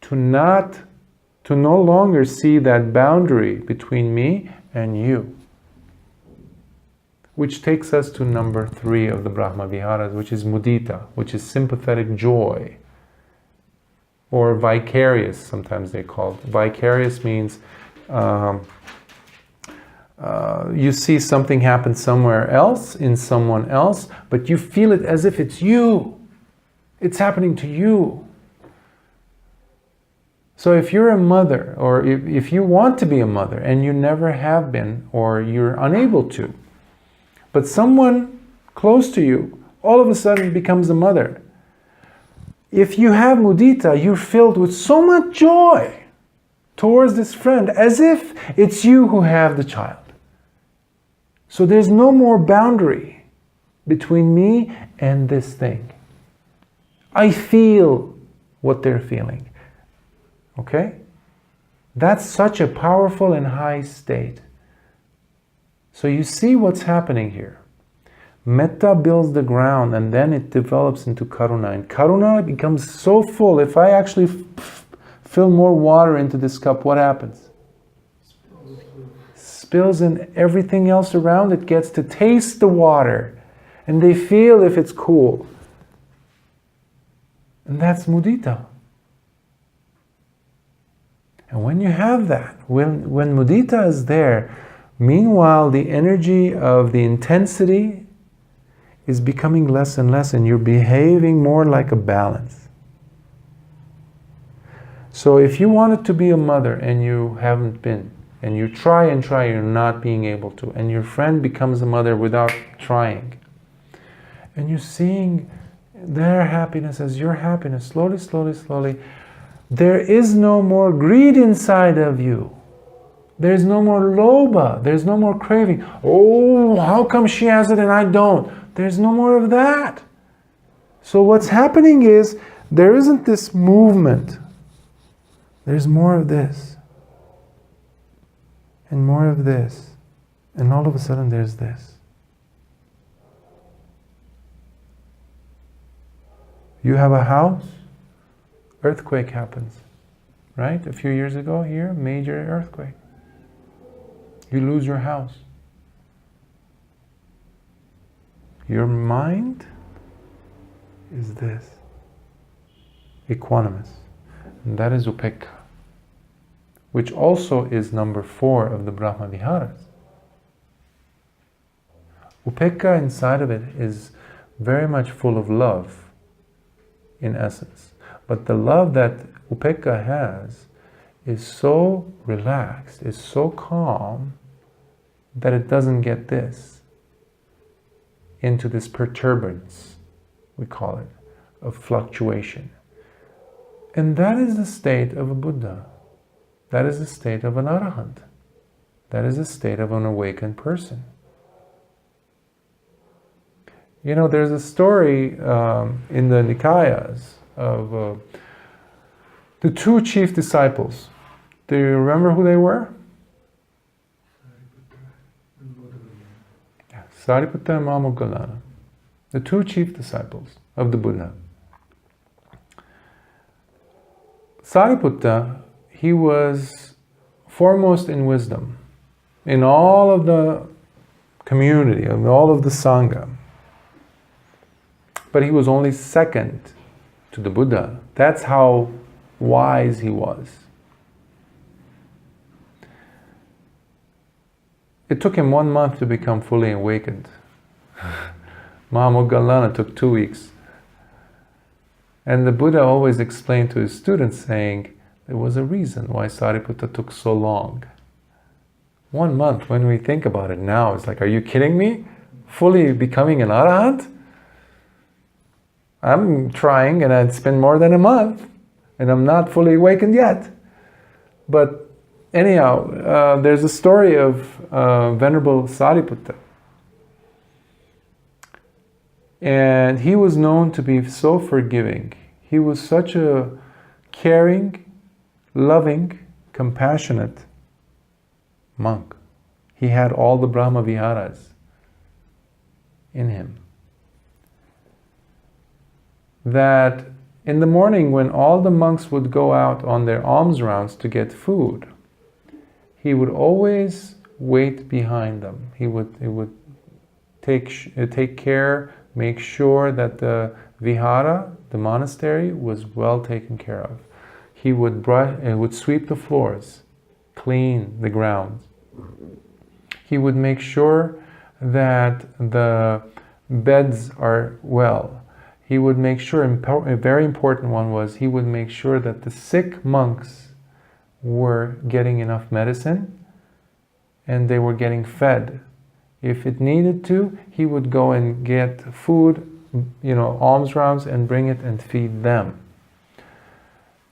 to no longer see that boundary between me and you. Which takes us to number 3 of the Brahmaviharas, which is mudita, which is sympathetic joy. Or vicarious, sometimes they call it. Vicarious means you see something happen somewhere else, in someone else, but you feel it as if it's you. It's happening to you. So if you're a mother, or if you want to be a mother, and you never have been, or you're unable to, but someone close to you all of a sudden becomes a mother, if you have mudita, you're filled with so much joy towards this friend, as if it's you who have the child. So there's no more boundary between me and this thing. I feel what they're feeling. Okay? That's such a powerful and high state. So you see what's happening here. Metta builds the ground, and then it develops into karuna. And karuna becomes so full. If I actually fill more water into this cup, what happens? Spills, and everything else around it gets to taste the water. And they feel if it's cool. And that's mudita. And when you have that, when mudita is there, meanwhile the energy of the intensity is becoming less and less, and you're behaving more like a balance. So if you wanted to be a mother and you haven't been, and you try and try, you're not being able to, and your friend becomes a mother without trying, and you're seeing their happiness as your happiness, slowly, slowly, slowly, there is no more greed inside of you. There's no more lobha. There's no more craving. Oh, how come she has it and I don't? There's no more of that. So what's happening is, there isn't this movement. There's more of this. And more of this. And all of a sudden there's this. You have a house, earthquake happens. Right? A few years ago here, major earthquake. You lose your house. Your mind is this, equanimous. And that is upekkha, which also is number 4 of the Brahmaviharas. Upekkha inside of it is very much full of love, in essence. But the love that upekkha has is so relaxed, is so calm, that it doesn't get into this perturbance, we call it, of fluctuation. And that is the state of a Buddha. That is the state of an Arahant. That is the state of an awakened person. You know, there's a story in the Nikayas of the 2 chief disciples. Do you remember who they were? Sariputta and Moggallana, the 2 chief disciples of the Buddha. Sariputta, he was foremost in wisdom, in all of the community, of all of the Sangha. But he was only second to the Buddha. That's how wise he was. It took him 1 month to become fully awakened. Moggallana took 2 weeks. And the Buddha always explained to his students, saying, there was a reason why Sariputta took so long. 1 month, when we think about it now, it's like, are you kidding me? Fully becoming an Arahant? I'm trying, and it's been more than a month, and I'm not fully awakened yet. But anyhow, there's a story of Venerable Sariputta. And he was known to be so forgiving. He was such a caring, loving, compassionate monk. He had all the Brahmaviharas in him. That in the morning, when all the monks would go out on their alms rounds to get food, he would always wait behind them. He would take care, make sure that the vihara, the monastery, was well taken care of. He would sweep the floors, clean the grounds. He would make sure that the beds are well. He would make sure, a very important one was, he would make sure that the sick monks were getting enough medicine and they were getting fed. If it needed to, he would go and get food, alms rounds, and bring it and feed them.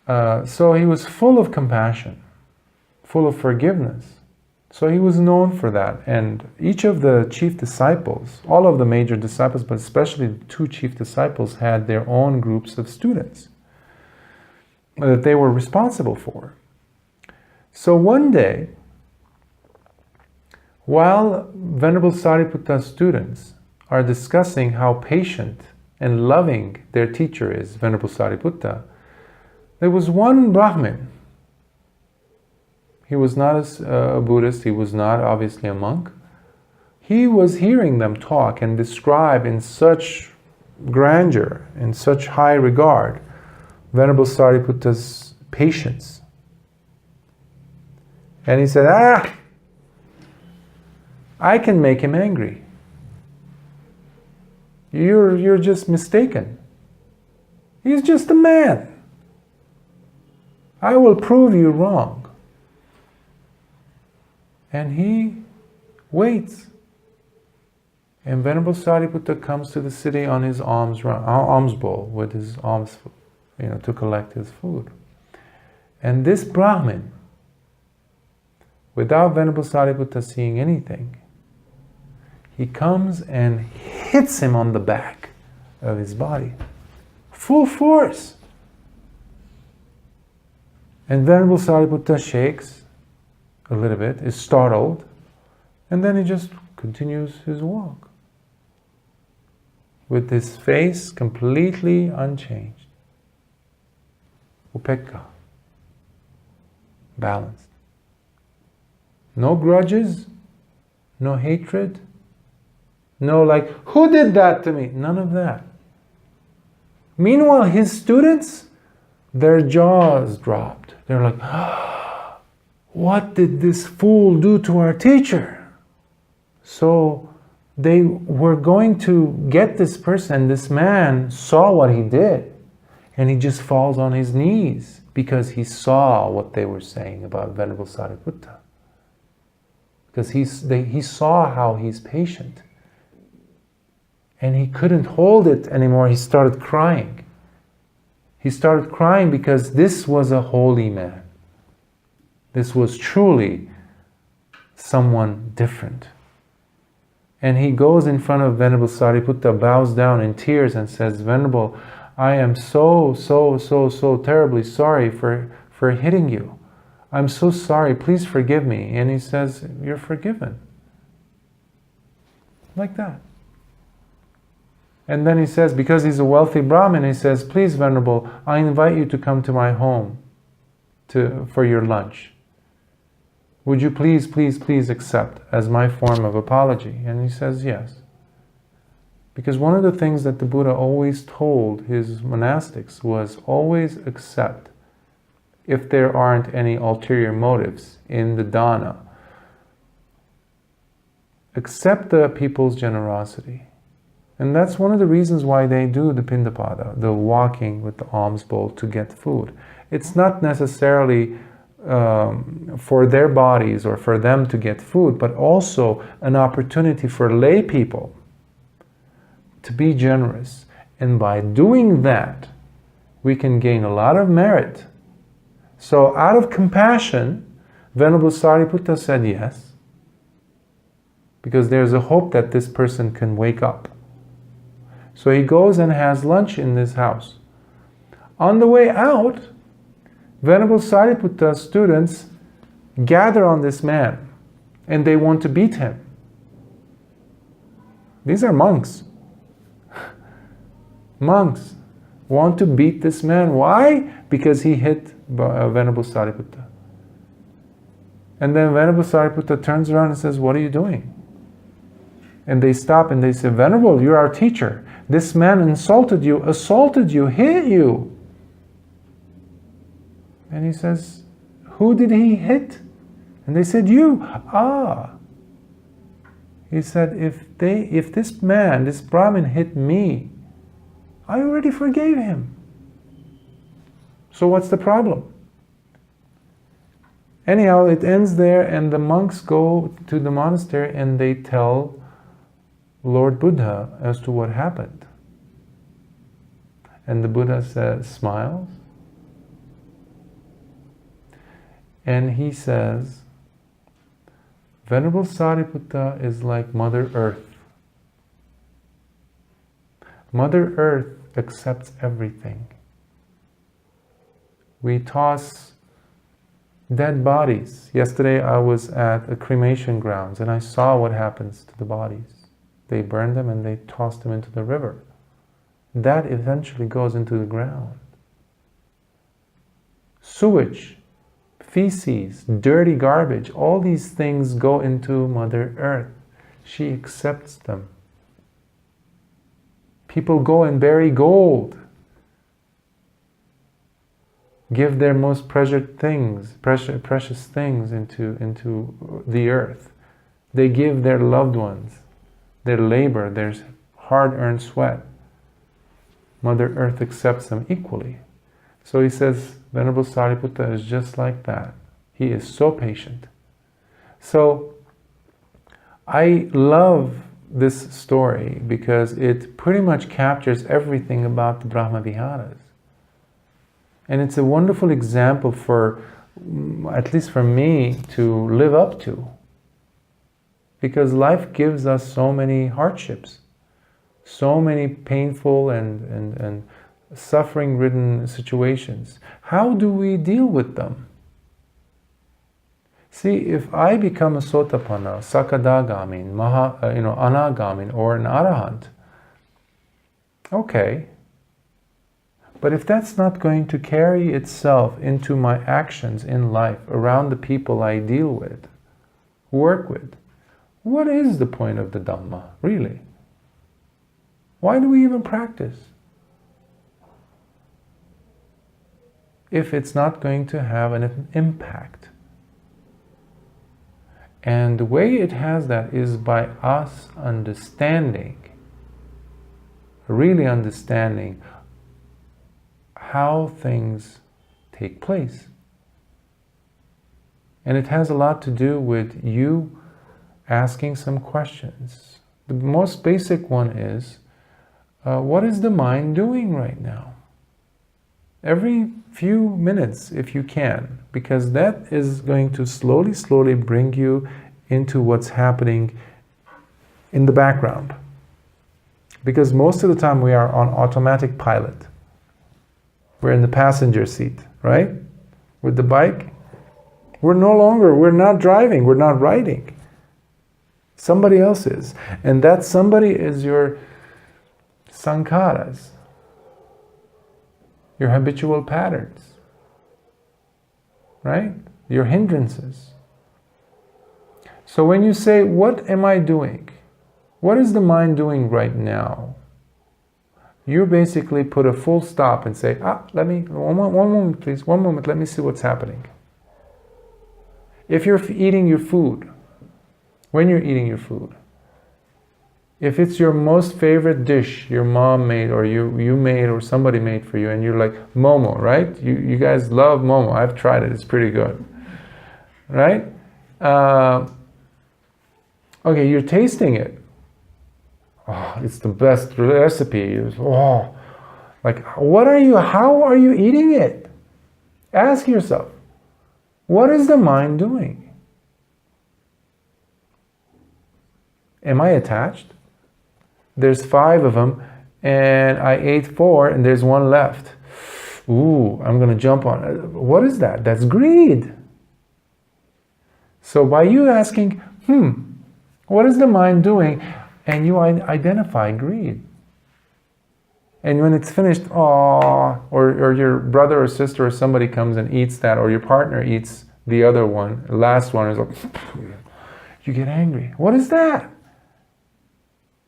So he was full of compassion, full of forgiveness. So he was known for that. And each of the chief disciples, all of the major disciples, but especially the 2 chief disciples, had their own groups of students that they were responsible for. So one day, while Venerable Sariputta's students are discussing how patient and loving their teacher is, Venerable Sariputta, there was one Brahmin. He was not a Buddhist, he was not obviously a monk. He was hearing them talk and describe in such grandeur, in such high regard, Venerable Sariputta's patience. And he said, I can make him angry. You're just mistaken. He's just a man. I will prove you wrong. And he waits. And Venerable Sariputta comes to the city on his alms bowl with his alms, to collect his food. And this Brahmin, without Venerable Sariputta seeing anything, he comes and hits him on the back of his body. Full force. And Venerable Sariputta shakes a little bit, is startled, and then he just continues his walk with his face completely unchanged. Upekkha. Balanced. No grudges, no hatred, no like, who did that to me? None of that. Meanwhile, his students, their jaws dropped. They're like, what did this fool do to our teacher? So they were going to get this person. This man saw what he did, and he just falls on his knees because he saw what they were saying about Venerable Sariputta. Because he saw how he's patient. And he couldn't hold it anymore. He started crying. He started crying because this was a holy man. This was truly someone different. And he goes in front of Venerable Sariputta, bows down in tears and says, Venerable, I am so terribly sorry for hitting you. I'm so sorry, please forgive me. And he says, you're forgiven. Like that. And then he says, because he's a wealthy Brahmin, he says, please, Venerable, I invite you to come to my home for your lunch. Would you please accept as my form of apology? And he says, yes. Because one of the things that the Buddha always told his monastics was always accept if there aren't any ulterior motives in the dana. Accept the people's generosity. And that's one of the reasons why they do the pindapada, the walking with the alms bowl to get food. It's not necessarily for their bodies or for them to get food, but also an opportunity for lay people to be generous. And by doing that, we can gain a lot of merit. So out of compassion, Venerable Sariputta said yes, because there's a hope that this person can wake up. So he goes and has lunch in this house. On the way out, Venerable Sariputta's students gather on this man and they want to beat him. These are monks. Monks want to beat this man. Why? Because he hit Venerable Sariputta. And then Venerable Sariputta turns around and says, what are you doing? And they stop and they say, Venerable, you're our teacher. This man insulted you, assaulted you, hit you. And he says, who did he hit? And they said, you. He said, if this man, this Brahmin hit me, I already forgave him. So what's the problem? Anyhow, it ends there, and the monks go to the monastery and they tell Lord Buddha as to what happened. And the Buddha smiles. And he says, Venerable Sariputta is like Mother Earth. Mother Earth accepts everything. We toss dead bodies. Yesterday I was at a cremation grounds and I saw what happens to the bodies. they burned them and they tossed them into the river. That eventually goes into the ground. Sewage, feces, dirty garbage, all these things go into Mother Earth. She accepts them. People go and bury gold, give their most treasured things, precious things into the earth. They give their loved ones, their labor, their hard-earned sweat. Mother Earth accepts them equally. So he says, Venerable Sariputta is just like that. He is so patient. So I love this story because it pretty much captures everything about the Brahmaviharas. And it's a wonderful example for, at least for me, to live up to. Because life gives us so many hardships, so many painful and suffering-ridden situations. How do we deal with them? See, if I become a Sotapanna, Sakadagamin, Anagamin, or an Arahant, okay. But if that's not going to carry itself into my actions in life, around the people I deal with, work with, what is the point of the Dhamma, really? Why do we even practice? If it's not going to have an impact. And the way it has that is by us understanding, really understanding how things take place. And it has a lot to do with you asking some questions. The most basic one is, what is the mind doing right now? Every few minutes, if you can, because that is going to slowly bring you into what's happening in the background. Because most of the time we are on automatic pilot. We're in the passenger seat, right? With the bike, we're not driving, we're not riding. Somebody else is. And that somebody is your sankharas, your habitual patterns, right? Your hindrances. So when you say, what am I doing? What is the mind doing right now? You basically put a full stop and say, let me, one moment please, one moment, let me see what's happening. If you're eating your food, when you're eating your food, if it's your most favorite dish your mom made or you made or somebody made for you and you're like, momo, right? You guys love momo. I've tried it. It's pretty good. Right? Okay, you're tasting it. Oh, it's the best recipe. Oh, like, how are you eating it? Ask yourself, what is the mind doing? Am I attached? There's 5 of them, and I ate 4, and there's 1 left. Ooh, I'm going to jump on it. What is that? That's greed. So by you asking, what is the mind doing? And you identify greed. And when it's finished, or your brother or sister or somebody comes and eats that, or your partner eats the other one, the last one is like, you get angry. What is that?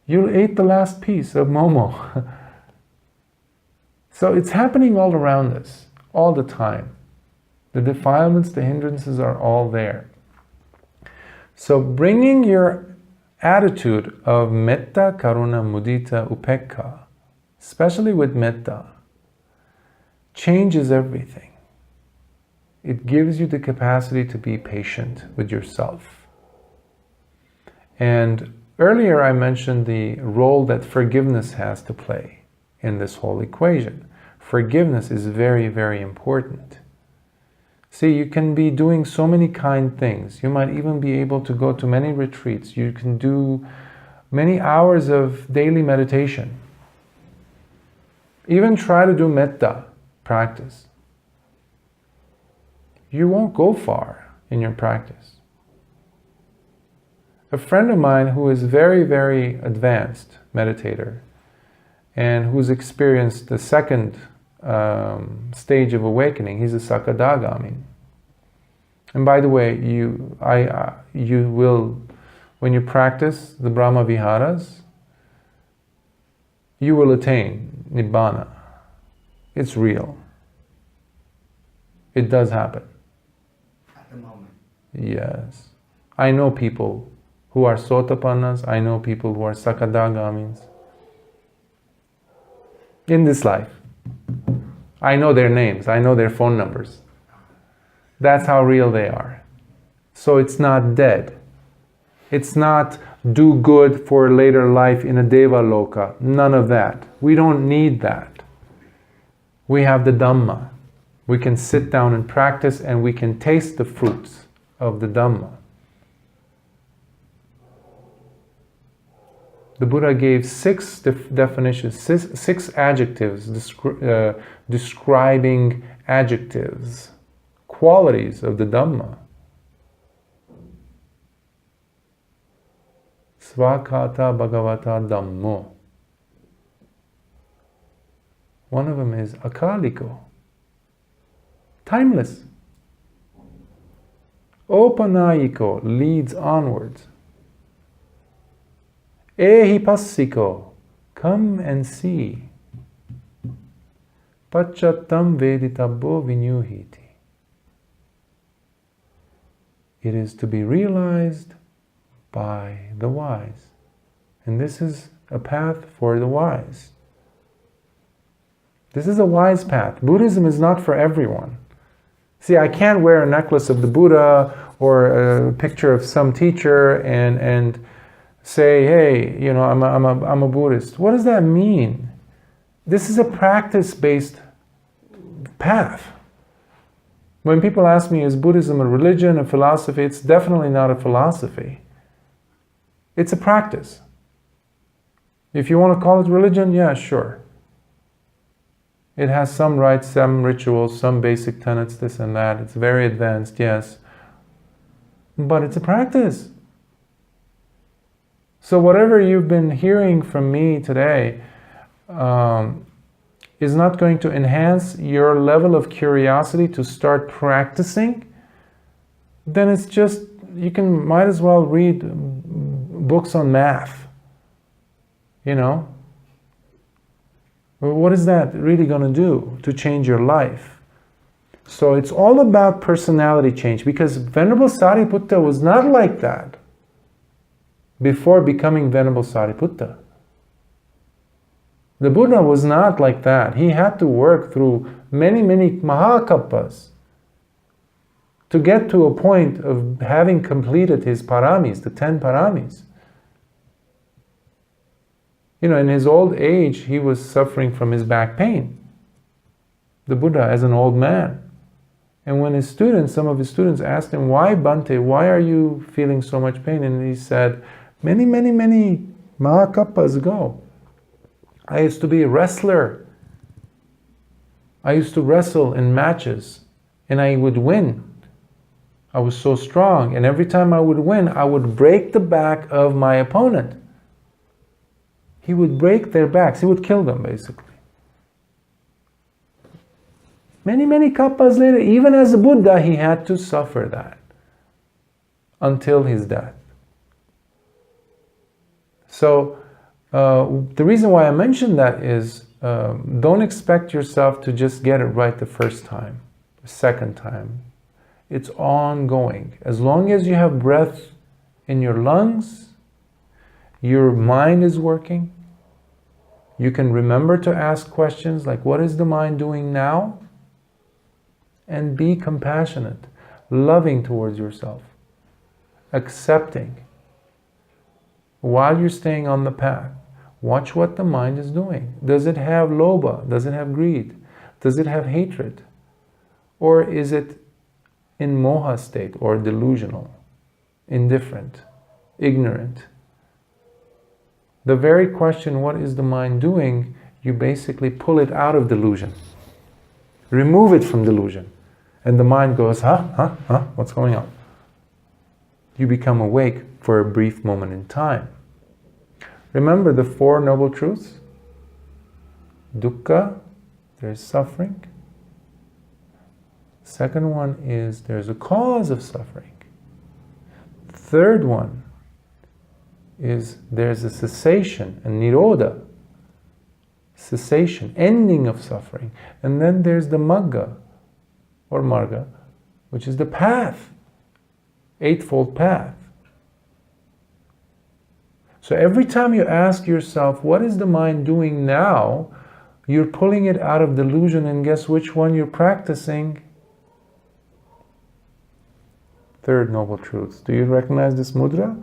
You ate the last piece of momo. So it's happening all around us, all the time. The defilements, the hindrances are all there. So bringing your attitude of metta, karuna, mudita, upekkha, especially with metta, changes everything. It gives you the capacity to be patient with yourself. And earlier I mentioned the role that forgiveness has to play in this whole equation. Forgiveness is very, very important. See, you can be doing so many kind things. You might even be able to go to many retreats. You can do many hours of daily meditation. Even try to do metta practice. You won't go far in your practice. a friend of mine who is very, very advanced meditator and who's experienced the second stage of awakening. He's a Sakadagami. And by the way, you will, when you practice the Brahmaviharas, you will attain Nibbana. It's real. It does happen. At the moment. Yes. I know people who are Sotapannas. I know people who are Sakadagamis. In this life. I know their names. I know their phone numbers. That's how real they are. So it's not dead. It's not do good for later life in a Deva Loka. None of that. We don't need that. We have the Dhamma. We can sit down and practice and we can taste the fruits of the Dhamma. The Buddha gave 6 definitions, 6 adjectives describing adjectives, qualities of the Dhamma. Svakata Bhagavata Dhammo. One of them is akaliko, timeless. Opanayiko, leads onwards. Ehipassiko, come and see. Pachattam veditabbo vinyuhiti. It is to be realized by the wise. And this is a path for the wise. This is a wise path. Buddhism is not for everyone. See, I can't wear a necklace of the Buddha or a picture of some teacher and say, hey, you know, I'm a Buddhist. What does that mean? This is a practice-based path. When people ask me, is Buddhism a religion, a philosophy? It's definitely not a philosophy. It's a practice. If you want to call it religion, yeah, sure. It has some rites, some rituals, some basic tenets, this and that. It's very advanced, yes. But it's a practice. So whatever you've been hearing from me today is not going to enhance your level of curiosity to start practicing. Then it's just, might as well read books on math. You know? What is that really going to do to change your life? So it's all about personality change, because Venerable Sariputta was not like that before becoming Venerable Sariputta. The Buddha was not like that. He had to work through many, many mahakappas to get to a point of having completed his paramis, the 10 paramis. You know, in his old age, he was suffering from his back pain. The Buddha as an old man. And when some of his students asked him, why Bhante, why are you feeling so much pain? And he said, many, many, many mahakappas ago, I used to be a wrestler. I used to wrestle in matches and I would win. I was so strong, and every time I would win, I would break the back of my opponent. He would break their backs. He would kill them, basically. Many, many kappas later, even as a Buddha, he had to suffer that until his death. So, the reason why I mention that is, don't expect yourself to just get it right the first time, the second time. It's ongoing. As long as you have breath in your lungs, your mind is working, you can remember to ask questions like, what is the mind doing now? And be compassionate, loving towards yourself, accepting. While you're staying on the path, watch what the mind is doing. Does it have lobha? Does it have greed? Does it have hatred? Or is it in moha state or delusional, indifferent, ignorant? The very question, what is the mind doing, you basically pull it out of delusion. Remove it from delusion. And the mind goes, huh, what's going on? You become awake for a brief moment in time. Remember the Four Noble Truths? Dukkha, there's suffering. Second one is there's a cause of suffering. Third one is there's a cessation, a nirodha, cessation, ending of suffering. And then there's the magga, or marga, which is the path, eightfold path. So every time you ask yourself, what is the mind doing now? You're pulling it out of delusion, and guess which one you're practicing? Third Noble Truths. Do you recognize this mudra?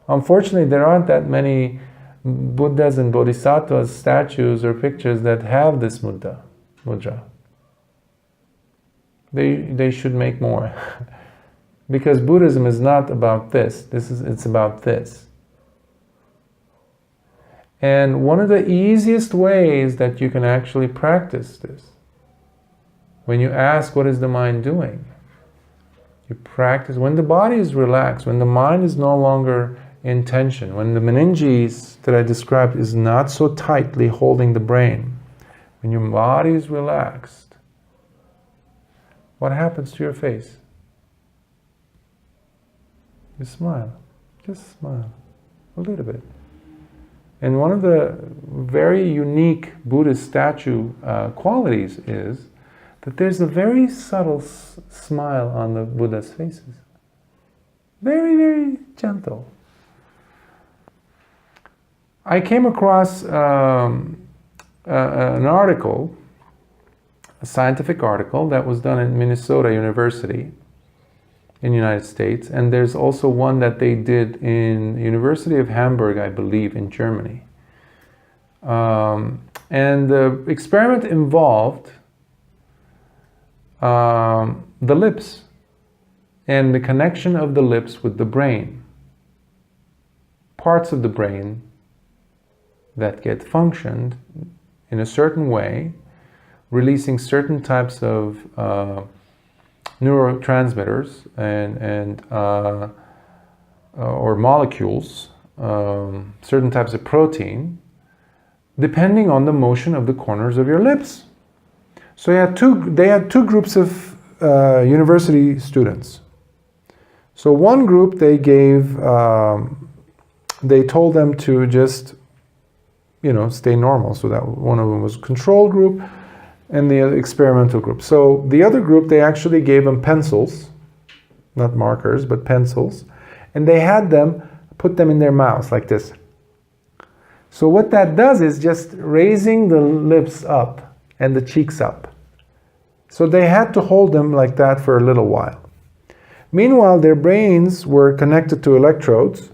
Unfortunately, there aren't that many Buddhas and Bodhisattvas statues or pictures that have this mudra. They should make more. Because Buddhism is not about this. It's about this. And one of the easiest ways that you can actually practice this, when you ask, what is the mind doing? You practice, when the body is relaxed, when the mind is no longer in tension, when the meninges that I described is not so tightly holding the brain, when your body is relaxed, what happens to your face? You smile. Just smile. A little bit. And one of the very unique Buddhist statue qualities is that there's a very subtle smile on the Buddha's faces. Very, very gentle. I came across an article, a scientific article that was done at Minnesota University in the United States, and there's also one that they did in the University of Hamburg, I believe, in Germany. And the experiment involved the lips and the connection of the lips with the brain. Parts of the brain that get functioned in a certain way, releasing certain types of neurotransmitters or molecules, certain types of protein, depending on the motion of the corners of your lips. So they had two groups of university students. So one group they told them to just, stay normal. So that one of them was control group and the experimental group. So the other group, they actually gave them pencils, not markers, but pencils, and they had them put them in their mouths like this. So what that does is just raising the lips up and the cheeks up. So they had to hold them like that for a little while. Meanwhile, their brains were connected to electrodes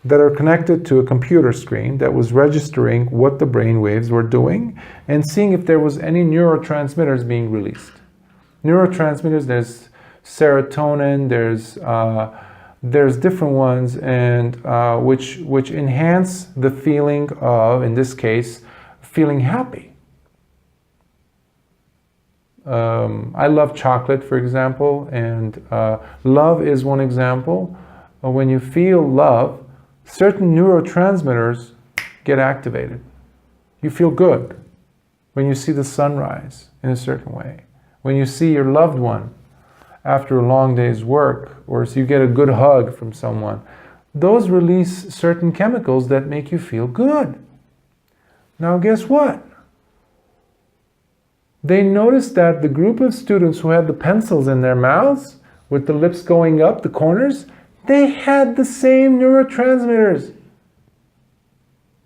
that are connected to a computer screen that was registering what the brain waves were doing and seeing if there was any neurotransmitters being released. Neurotransmitters, there's serotonin, there's different ones, and which enhance the feeling of, in this case, feeling happy. I love chocolate, for example, and love is one example. When you feel love, certain neurotransmitters get activated. You feel good when you see the sunrise in a certain way. When you see your loved one after a long day's work, or so you get a good hug from someone. Those release certain chemicals that make you feel good. Now guess what? They noticed that the group of students who had the pencils in their mouths, with the lips going up, the corners, they had the same neurotransmitters.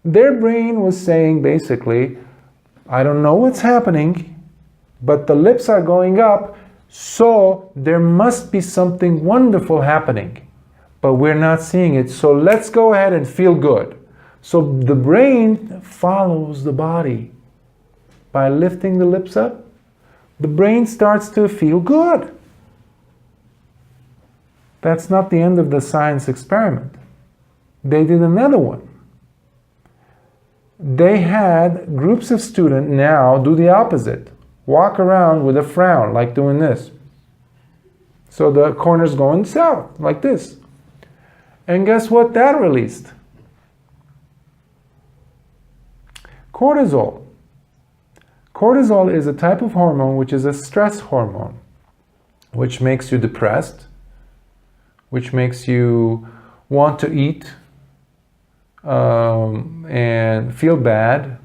Their brain was saying basically, I don't know what's happening, but the lips are going up, so there must be something wonderful happening. But we're not seeing it, so let's go ahead and feel good. So the brain follows the body. By lifting the lips up, the brain starts to feel good. That's not the end of the science experiment. They did another one. They had groups of students now do the opposite. Walk around with a frown, like doing this. So the corner's going south, like this. And guess what that released? Cortisol. Cortisol is a type of hormone which is a stress hormone, which makes you depressed, which makes you want to eat and feel bad.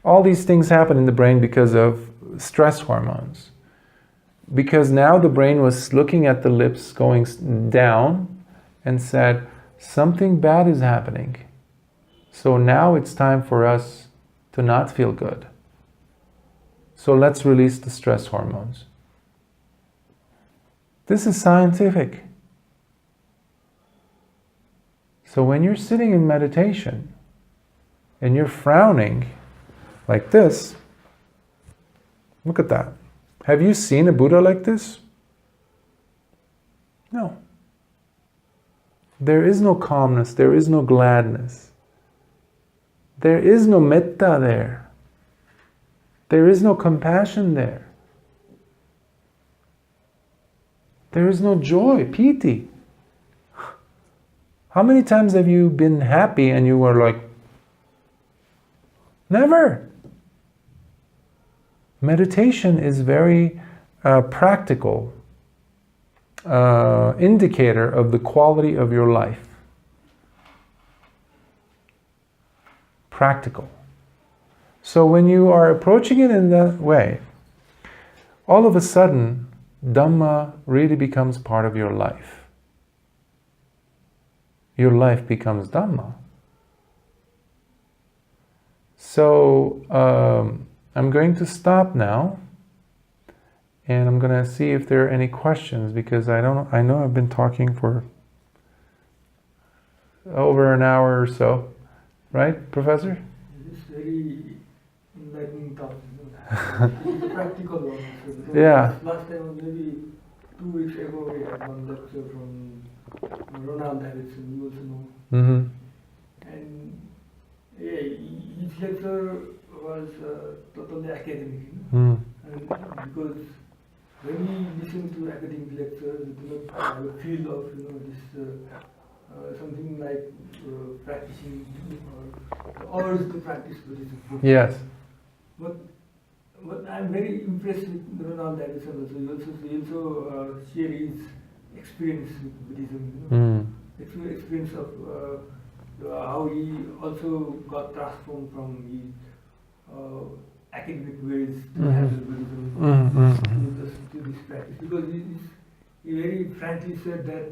All these things happen in the brain because of stress hormones. Because now the brain was looking at the lips going down and said, something bad is happening. So now it's time for us to not feel good. So let's release the stress hormones. This is scientific. So when you're sitting in meditation and you're frowning like this, look at that. Have you seen a Buddha like this? No. There is no calmness, there is no gladness. There is no metta there. There is no compassion there. There is no joy, piti. How many times have you been happy and you were like, never. Meditation is very practical indicator of the quality of your life. Practical. So when you are approaching it in that way, all of a sudden, Dhamma really becomes part of your life. Your life becomes Dhamma. So I'm going to stop now, and I'm going to see if there are any questions, because I know I've been talking for over an hour or so. Right, Professor? This is very enlightening talk. It's a practical one. So Yeah. Last time, maybe 2 weeks ago, we had one lecture from Ronald Davidson, you also know. Mm-hmm. And yeah, each lecture was totally academic. Mm. And because when we listen to academic lectures, we do not have a feel of this. Something like practicing or urge to practice Buddhism. Yes. But I'm very impressed with Ronald Davidson also. He also share his experience with Buddhism. Experience of how he also got transformed from his academic ways to handle Buddhism to this practice. Because he very frankly said that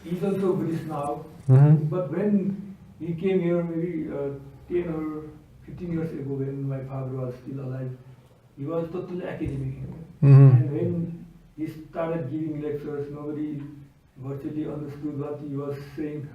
he's also Buddhist now, but when he came here maybe 10 or 15 years ago, when my father was still alive, he was totally academic. And when he started giving lectures, nobody virtually understood what he was saying.